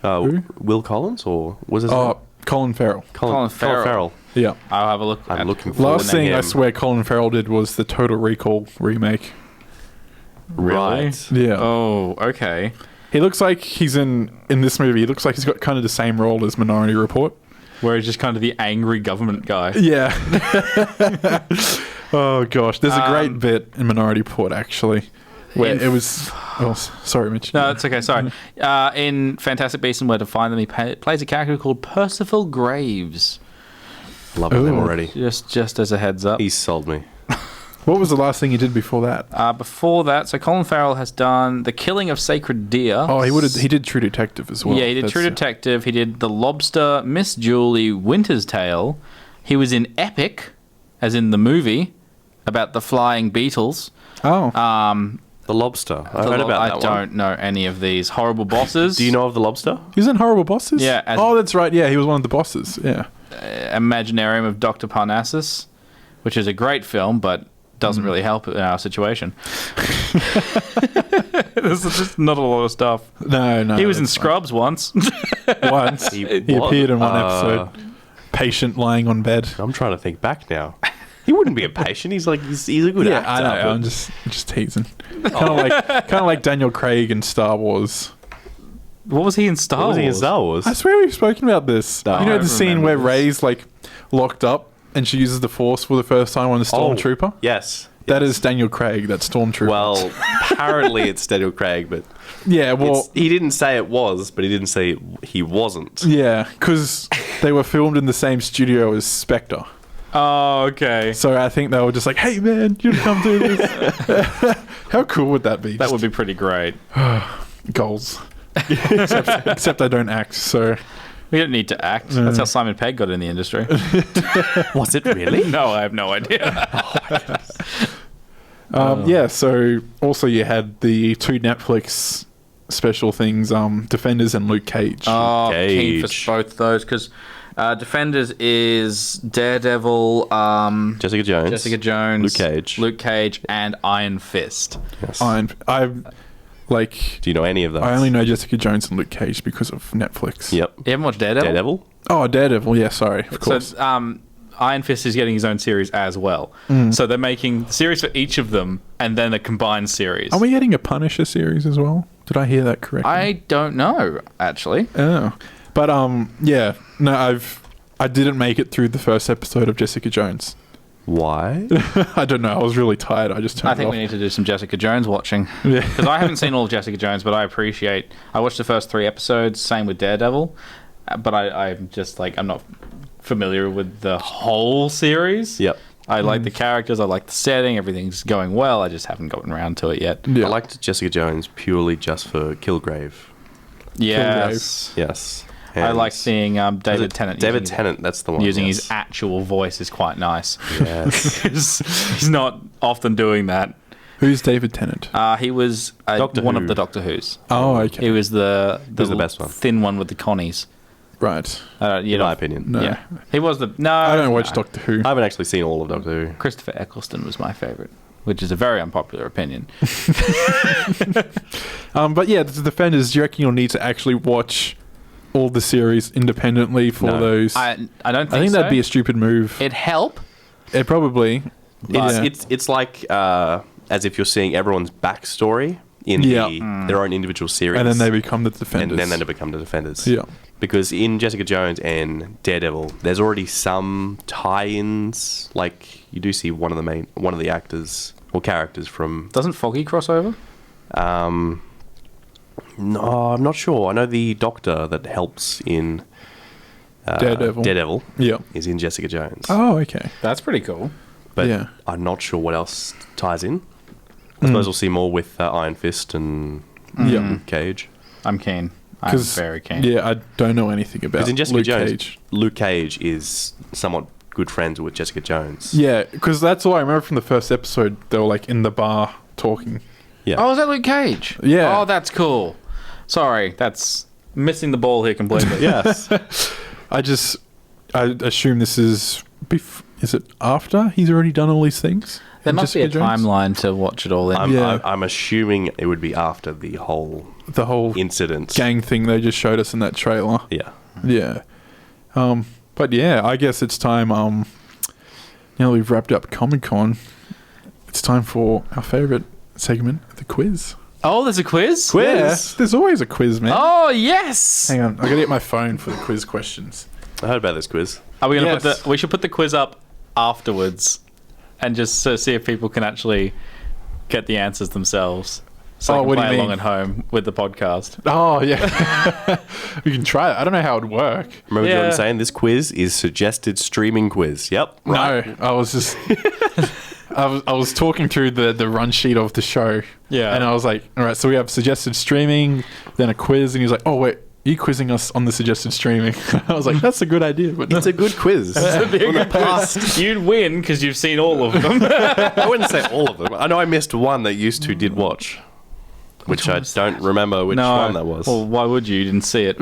Who? Will Collins, or was his name? Oh, Colin Farrell. Colin Farrell. Yeah. I'll have a look. I'm at looking forward Last to thing I him. swear Colin Farrell did was the Total Recall remake. Right. Yeah. Oh, okay. He looks like he's in this movie. He looks like he's got kind of the same role as Minority Report. Where he's just kind of the angry government guy. Yeah. Oh gosh, there's a great bit in Minority Report actually, where In- it was. Oh, sorry, Mitch. No, it's okay. Sorry. In Fantastic Beasts and Where to Find Them, he plays a character called Percival Graves. Loving him Ooh. already. Just as a heads up. He's sold me. What was the last thing he did before that? Before that, so Colin Farrell has done The Killing of Sacred Deer. Oh, he did True Detective as well. Yeah, he did That's- True Detective. He did The Lobster, Miss Julie, Winter's Tale. He was in Epic, as in the movie, about the flying beetles. Oh, The Lobster. I heard about that I one. don't know any of these. Horrible Bosses. Do you know of The Lobster? he's in Horrible Bosses. Yeah, as- Oh, that's right. Yeah, he was one of the bosses. Yeah. Imaginarium of Dr. Parnassus, which is a great film, but doesn't really help in our situation. There's just not a lot of stuff. No. He was in that's fine. Scrubs once. once. He He was? appeared in one episode. Patient lying on bed. I'm trying to think back now. He wouldn't be a patient. He's a good Yeah, actor. I know. but- I'm just teasing. Kind of like Daniel Craig in Star Wars. What was he in Star What was Wars? he in Star Wars? I swear we've spoken about this. No, you know I the scene remember where this. Ray's like locked up and she uses the Force for the first time on the Stormtrooper. Yes. That is Daniel Craig. That Stormtrooper. Well, apparently it's Daniel Craig, but yeah. Well, he didn't say it was, but he didn't say he wasn't. yeah, because they were filmed in the same studio as Spectre. Oh, okay. So I think they were just like, "Hey, man, you come do this." How cool would that be? That would be pretty great. goals. except I don't act. So We don't need to act. That's how Simon Pegg got in the industry. Was it really? No, I have no idea. yeah. So also you had the two Netflix special things, Defenders and Luke Cage. Oh, keen Cage. for both those because Defenders is Daredevil, Jessica Jones. Jessica Jones, Luke Cage. and Iron Fist. Yes. I like. Do you know any of those? I only know Jessica Jones and Luke Cage because of Netflix. Yep. You haven't watched Daredevil? Daredevil. Oh, Daredevil. Yeah, sorry. Of course. So Iron Fist is getting his own series as well. So they're making the series for each of them and then a combined series. Are we getting a Punisher series as well? Did I hear that correctly? I don't know, actually. Oh. But yeah. No, I didn't make it through the first episode of Jessica Jones. Why? I don't know. I was really tired. I just turned I it think off. we need to do some Jessica Jones watching. Yeah. Because I haven't seen all of Jessica Jones, but I watched the first 3 episodes, same with Daredevil. But I'm just like, I'm not familiar with the whole series. Yep. I like the characters, I like the setting, everything's going well. I just haven't gotten around to it yet. Yeah. I liked Jessica Jones purely just for Kilgrave. Yes. Yes. I And- like seeing Was David it Tennant. David using- Tennant, that's the one. Using yes. his actual voice is quite nice. Yes. He's not often doing that. Who's David Tennant? He was Doctor one Who. of the Doctor Who's. Oh, okay. He was the Who's the best one? thin one with the connies. Right. You in my opinion. No. Yeah, he was the no. I don't watch Doctor Who. I haven't actually seen all of Doctor Who. Christopher Eccleston was my favorite, which is a very unpopular opinion. But yeah, the Defenders, do you reckon you'll need to actually watch all the series independently for No. those? I don't think. I think so. that'd be a stupid move. It'd help. It probably. Yeah. It's like as if you're seeing everyone's backstory in their own individual series, And then they become the Defenders. and then they become the Defenders. Yeah. Because in Jessica Jones and Daredevil, there's already some tie-ins. Like you do see one of the actors or characters from. Doesn't Foggy cross over? No, I'm not sure. I know the doctor that helps in Daredevil. Yeah. is in Jessica Jones, Oh, okay. That's pretty cool. but yeah. I'm not sure what else ties in. I suppose we'll see more with Iron Fist and Yeah. Cage. I'm keen. I'm 'Cause, very keen. Yeah, I don't know anything about Because in Jessica Luke Jones, Cage. Luke Cage is somewhat good friends with Jessica Jones. Yeah, because that's all I remember from the first episode. They were like in the bar talking. Yeah. Oh, is that Luke Cage? Yeah. Oh, that's cool. Sorry, that's missing the ball here completely. Yes. I assume this is. Is it after he's already done all these things? There in must be a Jessica Jones? timeline to watch it all in. I'm assuming it would be after the whole The whole incident. gang thing they just showed us in that trailer. Yeah. Yeah. But yeah, I guess it's time. Now that we've wrapped up Comic-Con, it's time for our favorite segment, the quiz. Oh, there's a quiz? Yeah, there's always a quiz, man. Oh, yes! Hang on, I gotta get my phone for the quiz questions. I heard about this quiz. Are we going to Yes. we should put the quiz up afterwards and just see if people can actually get the answers themselves. So they can what do play you along mean? at home with the podcast. Oh yeah, we can try it. I don't know how it'd work. Remember Yeah. Jordan saying this quiz is suggested streaming quiz. Yep. Right. No, I was just. I was talking through the run sheet of the show. Yeah. And I was like, all right, so we have suggested streaming, then a quiz, and he's like, oh wait, are you quizzing us on the suggested streaming? I was like, that's a good idea, but It's a good quiz. You'd win because you've seen all of them. I wouldn't say all of them. I know I missed one that you two did watch. Which I don't remember which one that was. Well, why would you? You didn't see it.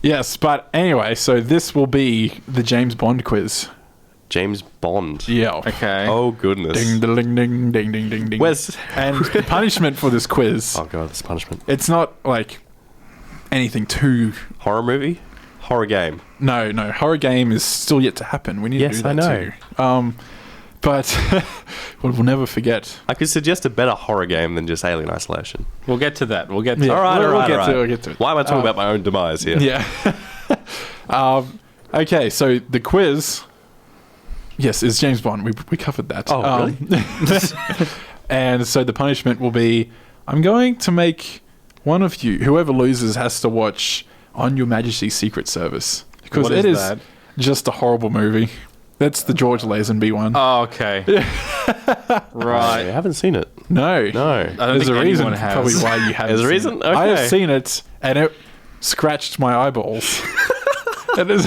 yes. But anyway, so this will be the James Bond quiz. James Bond. Yeah. Okay. Oh, goodness. Ding, ding, ding, ding, ding, ding, ding. Where's... And the punishment for this quiz, Oh, God, this punishment. it's not like anything too. Horror movie? Horror game. No, horror game is still yet to happen. We need Yes, to do I that know. too. But we'll never forget. I could suggest a better horror game than just Alien Isolation. We'll get to that. We'll get to Yeah. All right, We'll all right, get all to right. it, we'll get to it. Why am I talking about my own demise here? Yeah. Okay, so the quiz. Yes, is James Bond. We covered that. Oh, really? And so the punishment will be, I'm going to make one of you, whoever loses, has to watch On Your Majesty's Secret Service because What it is is that? just a horrible movie. That's the George Lazenby one. Oh, okay. I Right. haven't seen it. No, No. I don't There's think a reason anyone has. probably why you haven't. There's a seen reason? it. I Okay. have seen it, and it scratched my eyeballs. It is,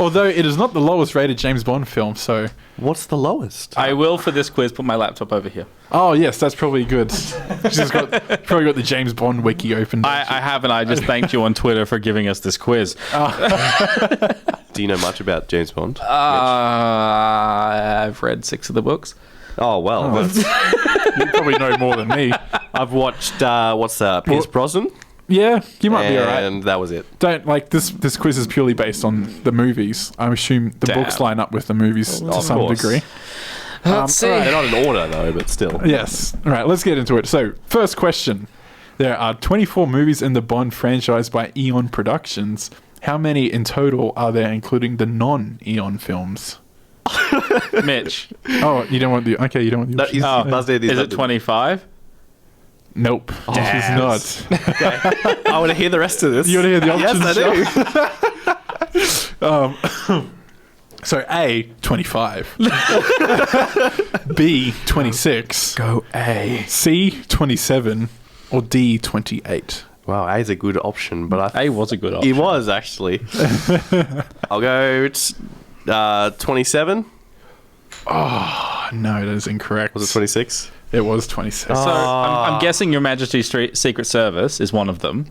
although it is not the lowest rated James Bond film. So, What's the lowest? I will, for this quiz, put my laptop over here. oh yes, that's probably good. She's probably got the James Bond wiki open. I haven't. I just thanked you on Twitter for giving us this quiz. Do you know much about James Bond? I've read 6 of the books. Oh, well. You probably know more than me. I've watched, Pierce Brosnan? Yeah, you might be alright. And that was it. Don't like this. This quiz is purely based on the movies. I assume the Damn. books line up with the movies to Of some course. degree. Let's see. They're not in order, though, but still. Yes. All right, let's get into it. So, first question. There are 24 movies in the Bond franchise by Eon Productions. How many in total are there, including the non-Eon films? Mitch, Oh, you don't want the... Okay, you don't want the No, options. he's- Buzzed is it 25? Nope. Damn. It's not. I want to hear the rest of this. You want to hear the options? Yes, I do. So, A, 25. B, 26. Go A. C, 27. Or D, 28. Wow, A is a good option, but I A was a good He option. was, actually. I'll go 27. Oh, no, that is incorrect. Was it 26? It was 26. So I'm guessing Your Majesty's Secret Service is one of them.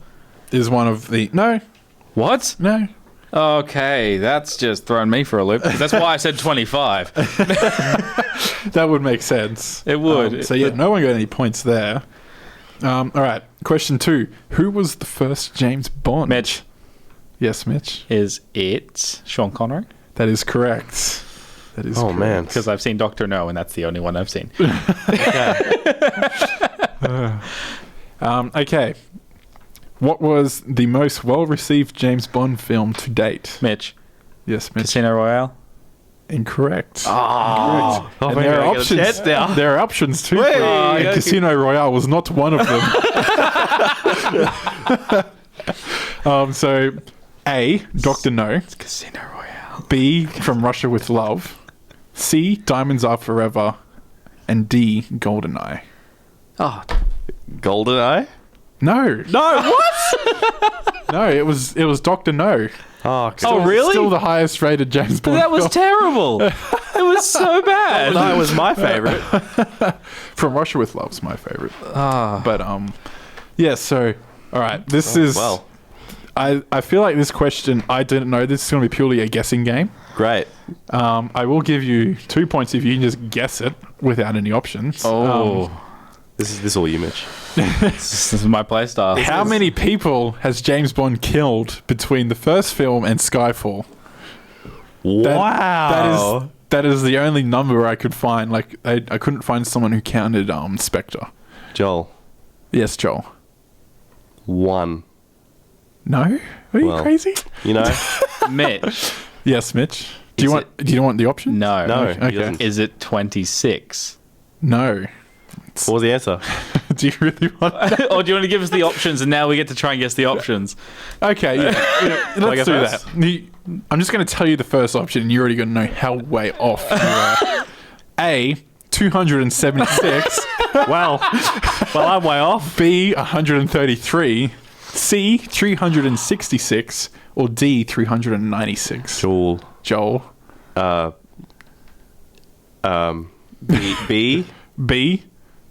is one of the... No, What? no. Okay, that's just thrown me for a loop. That's why I said 25. That would make sense. It would. So yeah, no one got any points there. All right, question 2. Who was the first James Bond? Mitch, Yes, Mitch. is it Sean Connery? That is correct. That is Oh, correct. man. Because I've seen Doctor No, and that's the only one I've seen. Okay. What was the most well-received James Bond film to date? Mitch, Yes, Mitch. Casino Royale? Incorrect. Oh, And man, there are I get a options. chance now. There are options too. Wait. for you, Oh, and yeah. Casino Royale was not one of them. So, A. Doctor No. Casino Royale. B. From Russia with Love. C. Diamonds Are Forever. And D. Goldeneye. Oh, GoldenEye? No, No, what? no, it was Doctor No. Oh, Oh, really? Still the highest rated James Bond. that was film. terrible. It was so bad. GoldenEye was my favorite. From Russia with Love's my favorite. Ah. But yeah. So all right, this is. Well, I feel like this question I didn't know. This is going to be purely a guessing game. great. I will give you 2 points if you can just guess it without any options. Oh, This is all you, Mitch. this is my play style. How many people has James Bond killed between the first film and Skyfall? Wow. That is the only number I could find. Like I couldn't find someone who counted Spectre. Joel, Yes, Joel. 1. No, are you Well. crazy? You know? Mitch? Yes, Mitch. Do Is you want the option? No. No. Okay. He doesn't. Is it 26? No. What was the answer? Do you really want? Or do you want to give us the options and now we get to try and guess the options? Okay, yeah. I Let's go do first? that. I'm just going to tell you the first option, and you're already going to know how way off you are. A, 276. Well, I'm way off. B, 133. C, 366. Or D, 396. Joel. Joel. B. B,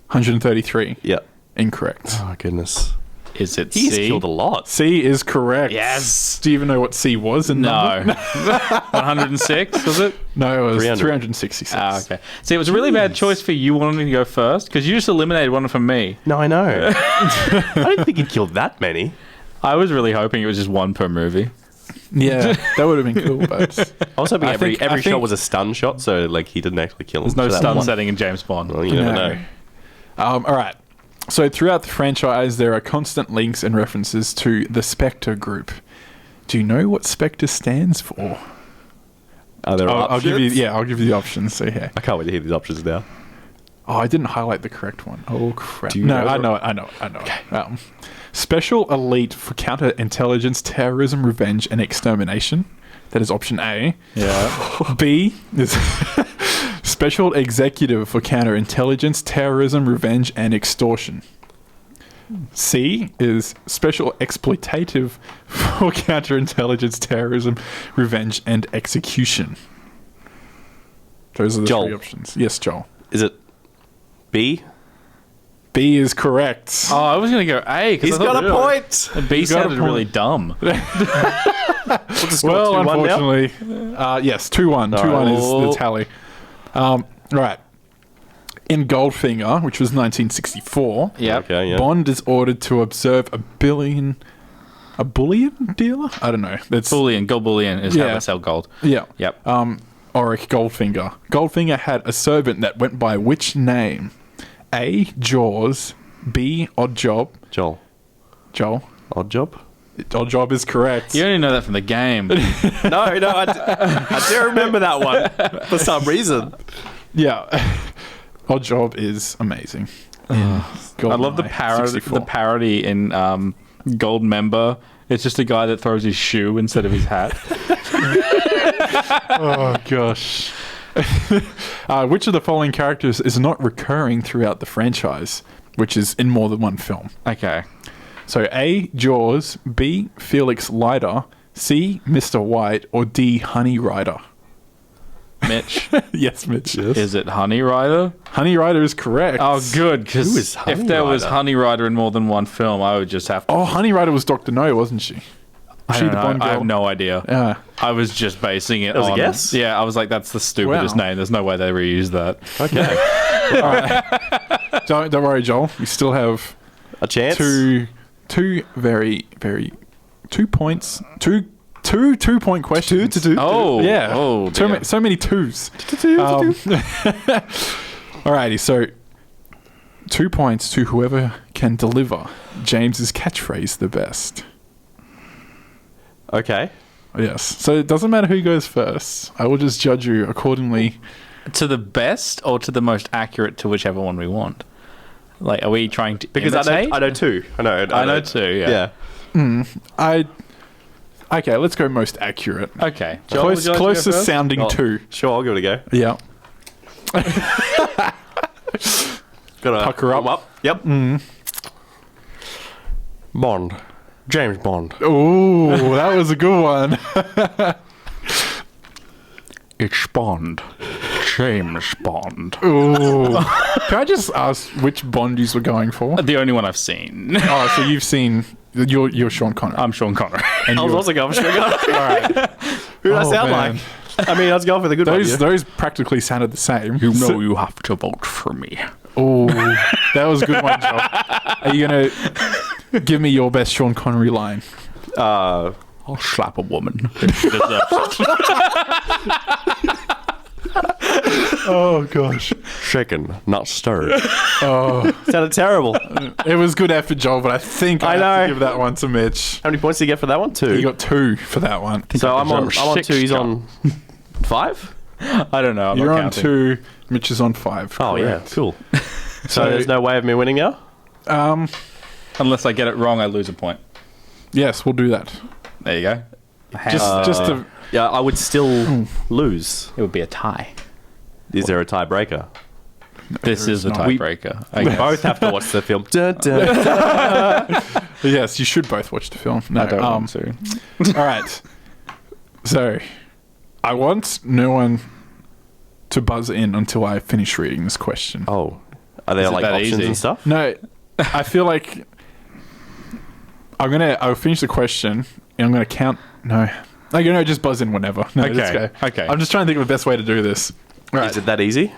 133. Yeah. Incorrect. Oh, goodness. Is it He's C? killed a lot. C is correct. Yes. Do you even know what C was? In number? No. 106, was it? No, it was 300. 366. Ah, okay. See, it was a really bad choice for you wanting to go first because you just eliminated one from me. No, I know. I didn't think he'd killed that many. I was really hoping it was just one per movie. Yeah, that would have been cool, but I was hoping I every think- shot was a stun shot, so like he didn't actually kill him. There's no for that stun one. setting in James Bond. Well, you never know. All right. So throughout the franchise, there are constant links and references to the Spectre group. Do you know what Spectre stands for? Are there I'll give you. options? Yeah, I'll give you the options. So yeah. I can't wait to hear these options now. Oh, I didn't highlight the correct one. Oh crap! Do you No, know I know it. Special Elite for Counterintelligence, Terrorism, Revenge, and Extermination. That is option A. Yeah. B is Special Executive for Counterintelligence, Terrorism, Revenge, and Extortion. C is Special Exploitative for Counterintelligence, Terrorism, Revenge, and Execution. Those are the Joel. three options. Yes, Joel. Is it B? B is correct. Oh, I was going to go A because He's got a point. B He's got a sounded point. really dumb. What's the score? Well, 2-1 now? unfortunately, yes, 2-1. 2-1 is the tally. Right. In Goldfinger, which was 1964, Yep. Okay, yeah. Bond is ordered to observe a bullion dealer? I don't know. That's Bullion, gold bullion is how Yeah. they sell gold. yeah. Yep. Auric Goldfinger. Goldfinger had a servant that went by which name? A. Jaws. B. Odd Job. Joel. Joel. Odd job? Odd Job is correct. You only know that from the game. No, I do remember that one for some reason. Yeah. Odd Job is amazing. I love the parody in Gold Member. It's just a guy that throws his shoe instead of his hat. Oh gosh. Which of the following characters is not recurring throughout the franchise, which is in more than one film? Okay. So A. Jaws, B. Felix Leiter, C. Mr. White, or D. Honey Rider? Mitch? Yes, Mitch. Is it Honey Rider? Honey Rider is correct. Oh, good. Who Because is Honey if there was Rider? Honey Rider in more than one film, I would just have to. Oh, Honey Rider was Dr. No, wasn't she? Was I, she don't the know. Bond I girl? have no idea. Yeah. I was just basing it That was a on. guess? Yeah, I was like, that's the stupidest Wow. name. There's no way they reused that. Okay. All right. Don't worry, Joel. You still have A chance? two very, very 2 points. Two 2-point questions. Oh, Yeah. Oh, dear. So many twos. Alrighty, so 2 points to whoever can deliver James's catchphrase the best. Okay. Yes. So it doesn't matter who goes first. I will just judge you accordingly. To the best or to the most accurate to whichever one we want? Like, are we trying to Because imitate? I know two. I know two, yeah. Okay, let's go most accurate. Okay. Joel, would you like to go Closest first? sounding Oh, to. Sure, I'll give it a go. Yeah. Gotta Pucker up. warm Yep. Bond. James Bond. Ooh, that was a good one. It's Bond. James Bond. Ooh. Can I just ask which Bondies we're going for? The only one I've seen. Oh, so you've seen... You're Sean Connery. I'm Sean Connery. And I was you're- also going for Sean Connery. Alright. Who did I Oh, sound man. like? I mean, I was going for the good one. yeah. Those practically sounded the same. you have to vote for me. Oh, that was a good one, Joel. Are you going to give me your best Sean Connery line? I'll slap a woman if she deserves it. Oh, gosh. Shaken, not stirred. Oh, Sounded terrible. it was good effort, Joel, but I think I I have know. to give that one to Mitch. How many points did you get for that one? 2. You got 2 for that one. So I I'm on deserve 2. He's six, on 5? I don't know. I'm You're not on counting. 2. Mitch is on 5. Oh, yeah. correct. Cool. So there's no way of me winning now? Unless I get it wrong, I lose a point. Yes, we'll do that. There you go. Just to... Yeah, I would still lose. It would be a tie. Is there a tiebreaker? This is the not. tiebreaker. I We guess. both have to watch the film. Dun, dun. Yes, you should both watch the film. No, I don't want to. All right. So, I want no one to buzz in until I finish reading this question. Oh. Are there Is it like that options easy? and stuff? No, I feel like I'll finish the question and I'm gonna count. No, just buzz in whenever. No, let's Okay, go. okay. I'm just trying to think of the best way to do this. Right. Is it that easy?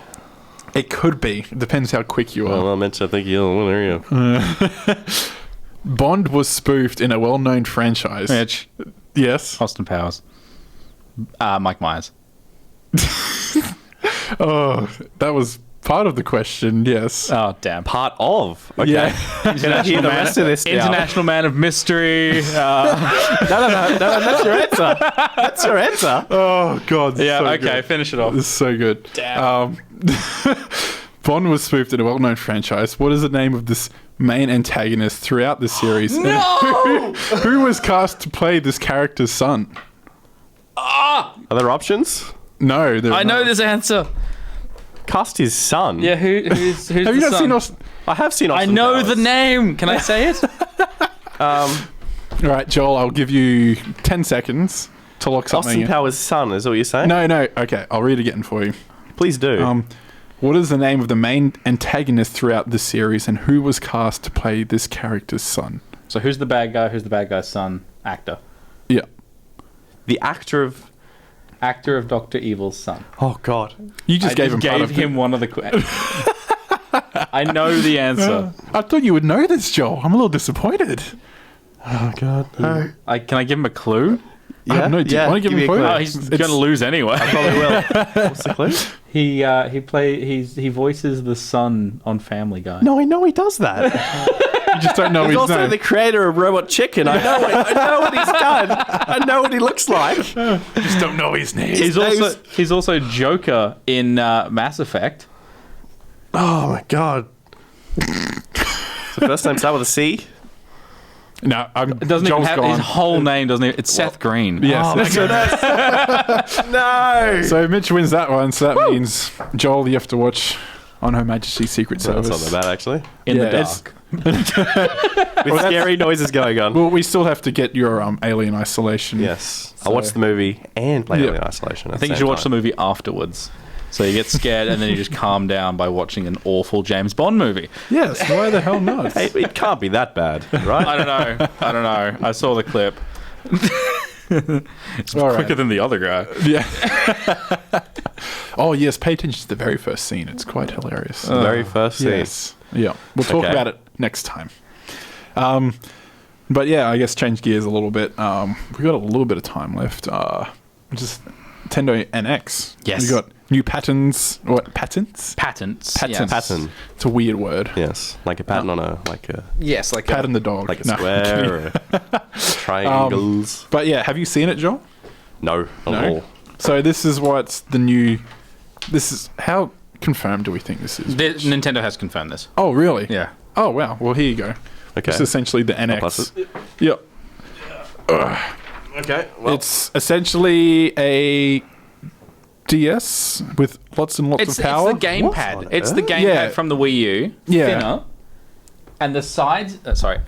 It could be. It depends how quick you are. Well, I meant to think you're the winner, yeah. Bond was spoofed in a well-known franchise. Mitch, Yes. Austin Powers, Mike Myers. Oh, that was part of the question. Yes. Oh, damn. Part of. Okay. Yeah. Can I hear the rest of this now? International Man of Mystery. No, that's your answer. That's your answer. Oh God. Yeah, so okay, good. finish it off. This is so good. Damn. Bond was spoofed in a well-known franchise. What is the name of this main antagonist throughout the series? No! Who was cast to play this character's son? Are there options? No, I know this answer. Cast his son. Yeah, who's Have the you not son? seen Austin? I have seen I Austin know Powers. the name. Can I say it? All right, Joel. I'll give you 10 seconds to lock something Austin in. Powers' son, is that what you're saying? No. Okay, I'll read it again for you. Please do. What is the name of the main antagonist throughout the series, and who was cast to play this character's son? So who's the bad guy? Who's the bad guy's son? Actor. Yeah. The actor of... Actor of Dr. Evil's son. Oh, God. You just I gave him part of him one of the... I know the answer. I thought you would know this, Joel. I'm a little disappointed. Oh, God. No. Can I give him a clue? I don't know. Do you want to give him a clue? Oh, he's going to lose anyway. Probably will. What's the clue? He voices the son on Family Guy. No, I know he does that. You just don't know He's his also name. the creator of Robot Chicken. I know what he's done. I know what he looks like. just don't know his name. He's also Joker in Mass Effect. Oh, my God. So first name start with a C? No, It doesn't Joel's even have gone. his whole name. Doesn't even, it's Seth Green. Yes. No! So Mitch wins that one. So that means Joel, you have to watch On Her Majesty's Secret That's Service. not that bad, actually. In the Yeah, it's- dark. with scary noises going on. Well, we still have to get your Alien Isolation. Yes, I watched the movie and play Alien Isolation. I think you should watch the movie afterwards. So you get scared and then you just calm down by watching an awful James Bond movie. Yes, why the hell not? Hey, it can't be that bad, right? I don't know. I saw the clip. It's All quicker right. than the other guy. Yeah. Oh, yes, pay attention to the very first scene. It's quite hilarious. The very first scene. Yes. Yeah. We'll talk Okay. about it next time. But yeah, I guess change gears a little bit. We've got a little bit of time left. Just Nintendo NX. Yes. We got new patents. What? Patents? Patents. Patents. Yes. Pattern. It's a weird word. Yes, like a pattern on a Yes, like Pat and the dog. like a No, I'm kidding. square, or triangles. But yeah, have you seen it, Joel? No, not at all. So this is what's the new. This is how confirmed do we think this is? Nintendo has confirmed this. Oh, really? Yeah. Oh, wow. Well, here you go. Okay. It's essentially the plus NX. Yep. Okay. It's essentially a DS with lots and lots It's of power. the gamepad. on It's the earth? gamepad Yeah. from the Wii U. Yeah. Thinner. And the sides,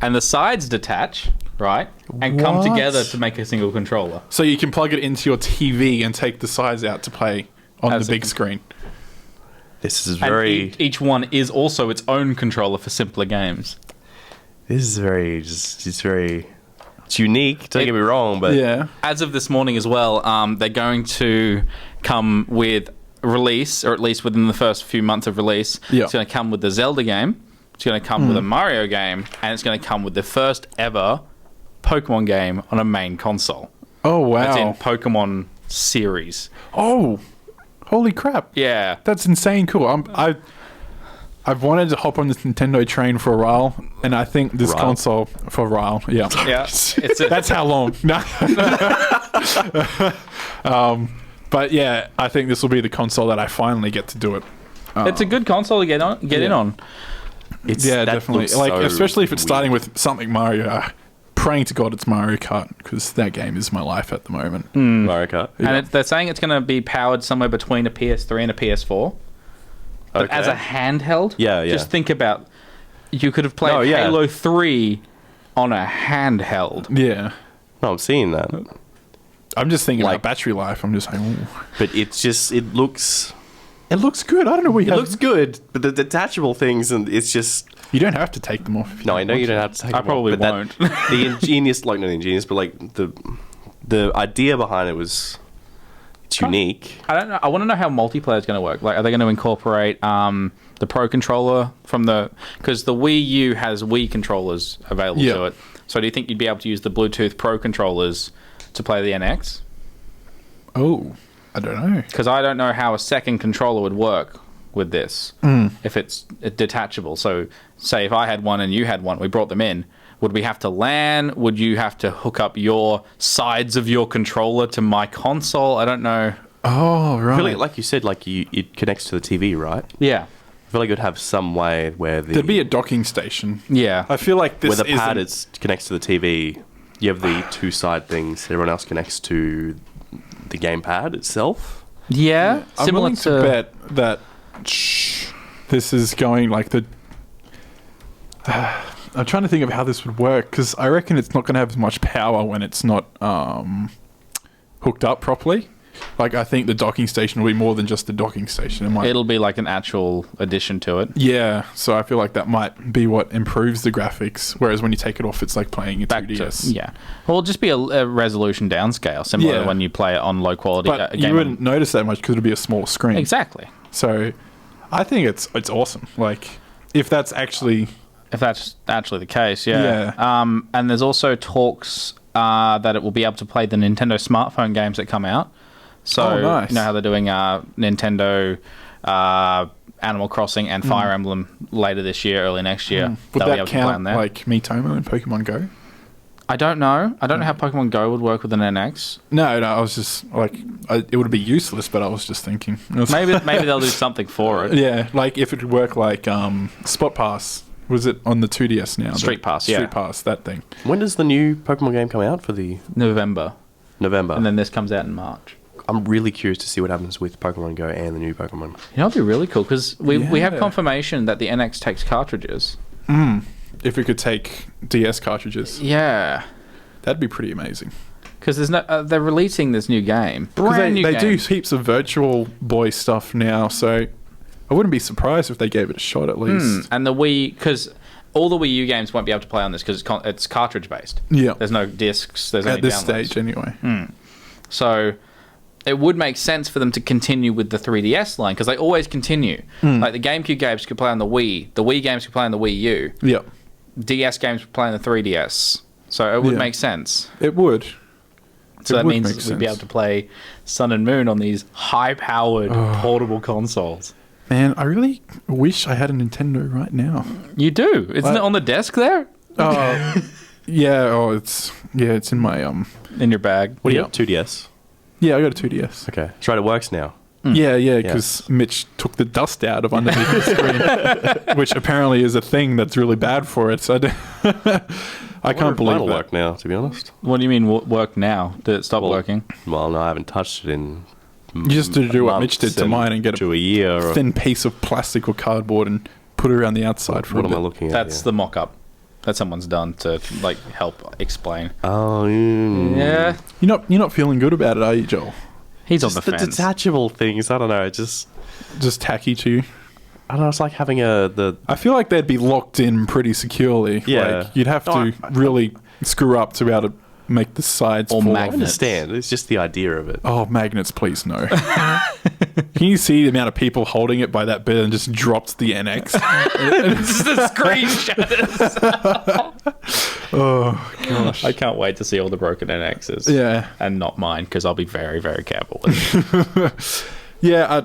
and the sides detach, right, and come What? together to make a single controller. So you can plug it into your TV and take the sides out to play on As the a big screen. This is And very. each one is also its own controller for simpler games. This is very. It's very. It's unique. Don't get me wrong, but Yeah. As of this morning as well, they're going to come with release, or at least within the first few months of release. Yeah. It's going to come with the Zelda game. It's going to come with a Mario game, and it's going to come with the first ever Pokemon game on a main console. Oh, It's in wow. Pokemon series. Oh, holy crap. Yeah. That's insane cool. I've wanted to hop on this Nintendo train for a while, and I think this Rile? console for a while. Yeah. Yeah. It's a, That's how long. No. But yeah, I think this will be the console that I finally get to do it. it's a good console to get in Yeah. on. it's Yeah, that definitely. looks Like, so especially if it's starting weird. with something Mario. Praying to God it's Mario Kart, because that game is my life at the moment. Mario Kart. And they're saying it's going to be powered somewhere between a PS3 and a PS4. But Okay. as a handheld, Yeah, yeah. just think about, you could have played Oh, yeah. Halo 3 on a handheld. Yeah. No, I'm seeing that, I'm just thinking Like- about battery life. I'm just like, ooh. but it's just it looks It looks good. I don't know what you it have. looks good, but the detachable things and it's just You don't have to take them off. If you no. I don't know want you to. don't have to take. I them probably off, but won't. the ingenious, like not the ingenious, but like the idea behind it was it's unique. I don't know. I want to know how multiplayer is going to work. Like, are they going to incorporate the Pro controller from because the Wii U has Wii controllers available Yeah. to it. So do you think you'd be able to use the Bluetooth Pro controllers to play the NX? Oh, I don't know. Because I don't know how a second controller would work with this if it's detachable. So, say if I had one and you had one, we brought them in. Would we have to LAN? Would you have to hook up your sides of your controller to my console? I don't know. Oh, I right. feel like you said, like it connects to the TV, right? Yeah. I feel like it'd have some way where There'd be a docking station. Yeah. I feel like this where the pad isn't- connects to the TV. You have the two side things. Everyone else connects to the gamepad itself. Yeah. I'm Similar willing to. to bet that this is going like the. I'm trying to think of how this would work, because I reckon it's not going to have as much power when it's not hooked up properly. Like, I think the docking station will be more than just the docking station. It might, It'll be like an actual addition to it. yeah, so I feel like that might be what improves the graphics. Whereas when you take it off, it's like playing a Back to 2DS. yeah. Well, it'll just be a resolution downscale, similar Yeah. to when you play it on low quality. But game you wouldn't notice that much because it'll be a small screen. exactly. So I think it's awesome. Like, if that's actually If that's actually the case, yeah. And there's also talks that it will be able to play the Nintendo smartphone games that come out. So, Oh, nice. you know how they're doing Nintendo Animal Crossing and Fire Emblem later this year, early next year. would They'll be that able to play on count there. like Miitomo and Pokemon Go? I don't know. I don't know how Pokemon Go would work with an NX. No, I was just like, it would be useless, but I was just thinking. It was- Maybe they'll do something for it. yeah, like if it would work like Spot Pass. Was it on the 2DS now? Street Pass, yeah. Street Pass, that thing. When does the new Pokemon game come out for the November. November? And then this comes out in March. I'm really curious to see what happens with Pokemon Go and the new Pokemon. You know, it'd be really cool because we have Yeah. confirmation that the NX takes cartridges. if it could take DS cartridges. Yeah. That'd be pretty amazing. Because there's no, they're releasing this new game. Because Brand new they game. do heaps of Virtual Boy stuff now, so I wouldn't be surprised if they gave it a shot at least. And the Wii, because all the Wii U games won't be able to play on this because it's cartridge based. Yeah. There's no discs. There's At only this downloads. stage, anyway. So it would make sense for them to continue with the 3DS line because they always continue. Like the GameCube games could play on the Wii games could play on the Wii U, Yeah, DS games would play on the 3DS. So it would Yeah. make sense. it would. So It that would means make we'd be sense. able to play Sun and Moon on these high-powered portable consoles. Man, I really wish I had a Nintendo right now. You do, isn't it on the desk there Yeah, it's in my in your bag? What do you Yeah. have? 2DS. Yeah, I got a 2DS. Okay. That's right. It works now. Yeah, because Mitch took the dust out of underneath the screen, which apparently is a thing that's really bad for it. So I can't believe It'll that. work now, to be honest. What do you mean work now? Did it stop working? Well, no, I haven't touched it in. You just do what Mitch did months to mine and get to a a year. Or, thin piece of plastic or cardboard and put it around the outside for what a am I bit. looking at? That's here? the mock-up that someone's done to like help explain. Oh, Yeah, You're not feeling good about it, are you, Joel? he's Just on the the fence. detachable things. I don't know. It just. Just tacky to you. I don't know. It's like having the. I feel like they'd be locked in pretty securely. Yeah. Like, you'd have to really screw up to be able to make the sides Or fall I off. magnets. understand. It's just the idea of it. Oh, magnets, please no. Can you see the amount of people holding it by that bit and just dropped the NX? the screen shatters. Oh, gosh. I can't wait to see all the broken NXs. Yeah. And not mine, because I'll be very, very careful with it. Yeah,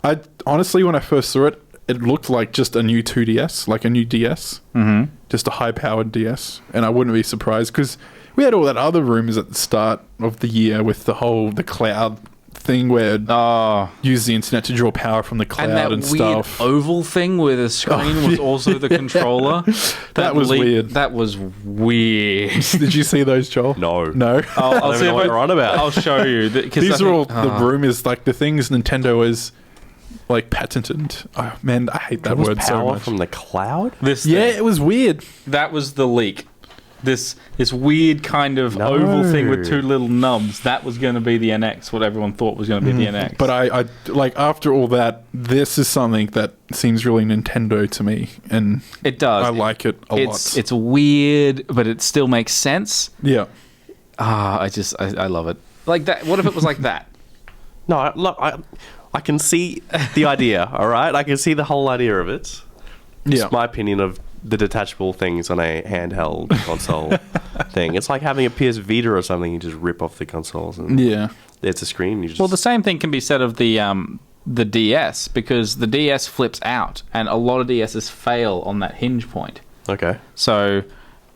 I honestly, when I first saw it, it looked like just a new 2DS, like a new DS. Mm-hmm. Just a high-powered DS. And I wouldn't be surprised, because we had all that other rumors at the start of the year with the cloud thing where Oh, use the internet to draw power from the cloud and that and, weird stuff. oval thing where the screen was also the controller. That was weird. That was weird. Did you see those, Joel? No. No. I'll don't even know what you're on about. I'll show you. These are all the rumors, like the things Nintendo is like patented. Oh, man, I hate that There was word so power much. from the cloud. This Yeah, thing. it was weird. That was the leak. This weird kind of No. oval thing with two little nubs. That was going to be the NX. What everyone thought was going to be the NX. But I like after all that, this is something that seems really Nintendo to me, and it does. I like it a lot. It's weird, but it still makes sense. Yeah, I love it. Like that. What if it was like that? No, look, I can see the idea. All right, I can see the whole idea of it. yeah. It's my opinion of the detachable things on a handheld console thing. It's like having a PS Vita or something. You just rip off the consoles and Yeah. it's a screen. You just Well, the same thing can be said of the DS because the DS flips out, and a lot of DSs fail on that hinge point. okay. So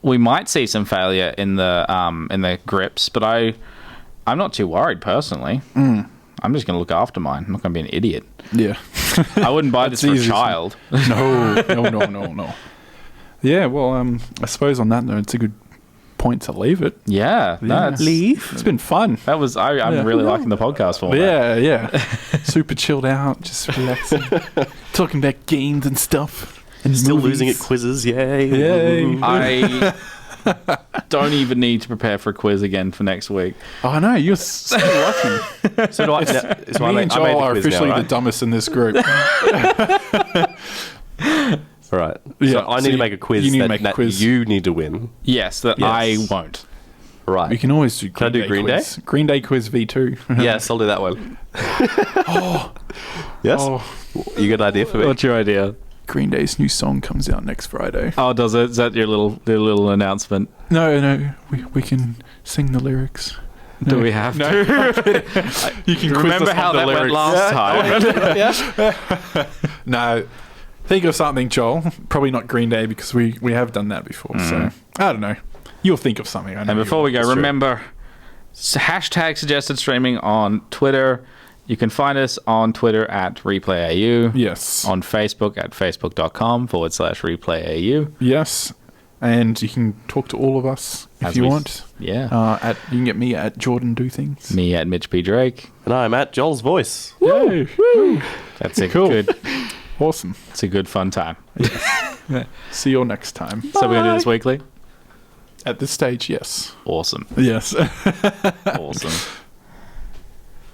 we might see some failure in the grips, but I'm not too worried personally. I'm just going to look after mine. I'm not going to be an idiot. Yeah. I wouldn't buy this for a easy. child. No. Yeah, well, I suppose on that note, it's a good point to leave it. Yeah, no, It's been fun. that was. I'm Yeah. really liking the podcast format. Yeah. Super chilled out, just relaxing, talking about games and stuff. And Still movies. losing at quizzes. Yay. Yay. I don't even need to prepare for a quiz again for next week. Oh no, you're so lucky. So do I. So Me and Joel are officially now, the right? dumbest in this group. All right. Yeah, So I so need to make a quiz. you need to that, make a that quiz. you need to win. Yes, that Yes. I won't. Right. We can always do Can I do Green quiz. Green Day quiz V2. Yes, I'll do that one. Yes. Oh, You got an idea for me? What's your idea? Green Day's new song comes out next Friday. Oh, does it? Is that your little announcement? No, we can sing the lyrics. Do we have to? You can Remember how that went last time? No, think of something, Joel. Probably not Green Day because we have done that before. So I don't know. You'll think of something. I know And you before will. we go, That's true. remember hashtag suggested streaming on Twitter. You can find us on Twitter at ReplayAU. Yes. On Facebook at facebook.com/ReplayAU. Yes. And you can talk to all of us if As you we- want. Yeah. You can get me at Jordan Do Things. Me at Mitch P. Drake. And I'm at Joel's voice. Yay. That's a Cool. good. Awesome. It's a good fun time. See you all next time. So we're going to do this weekly? At this stage, yes. Awesome. Yes. Awesome.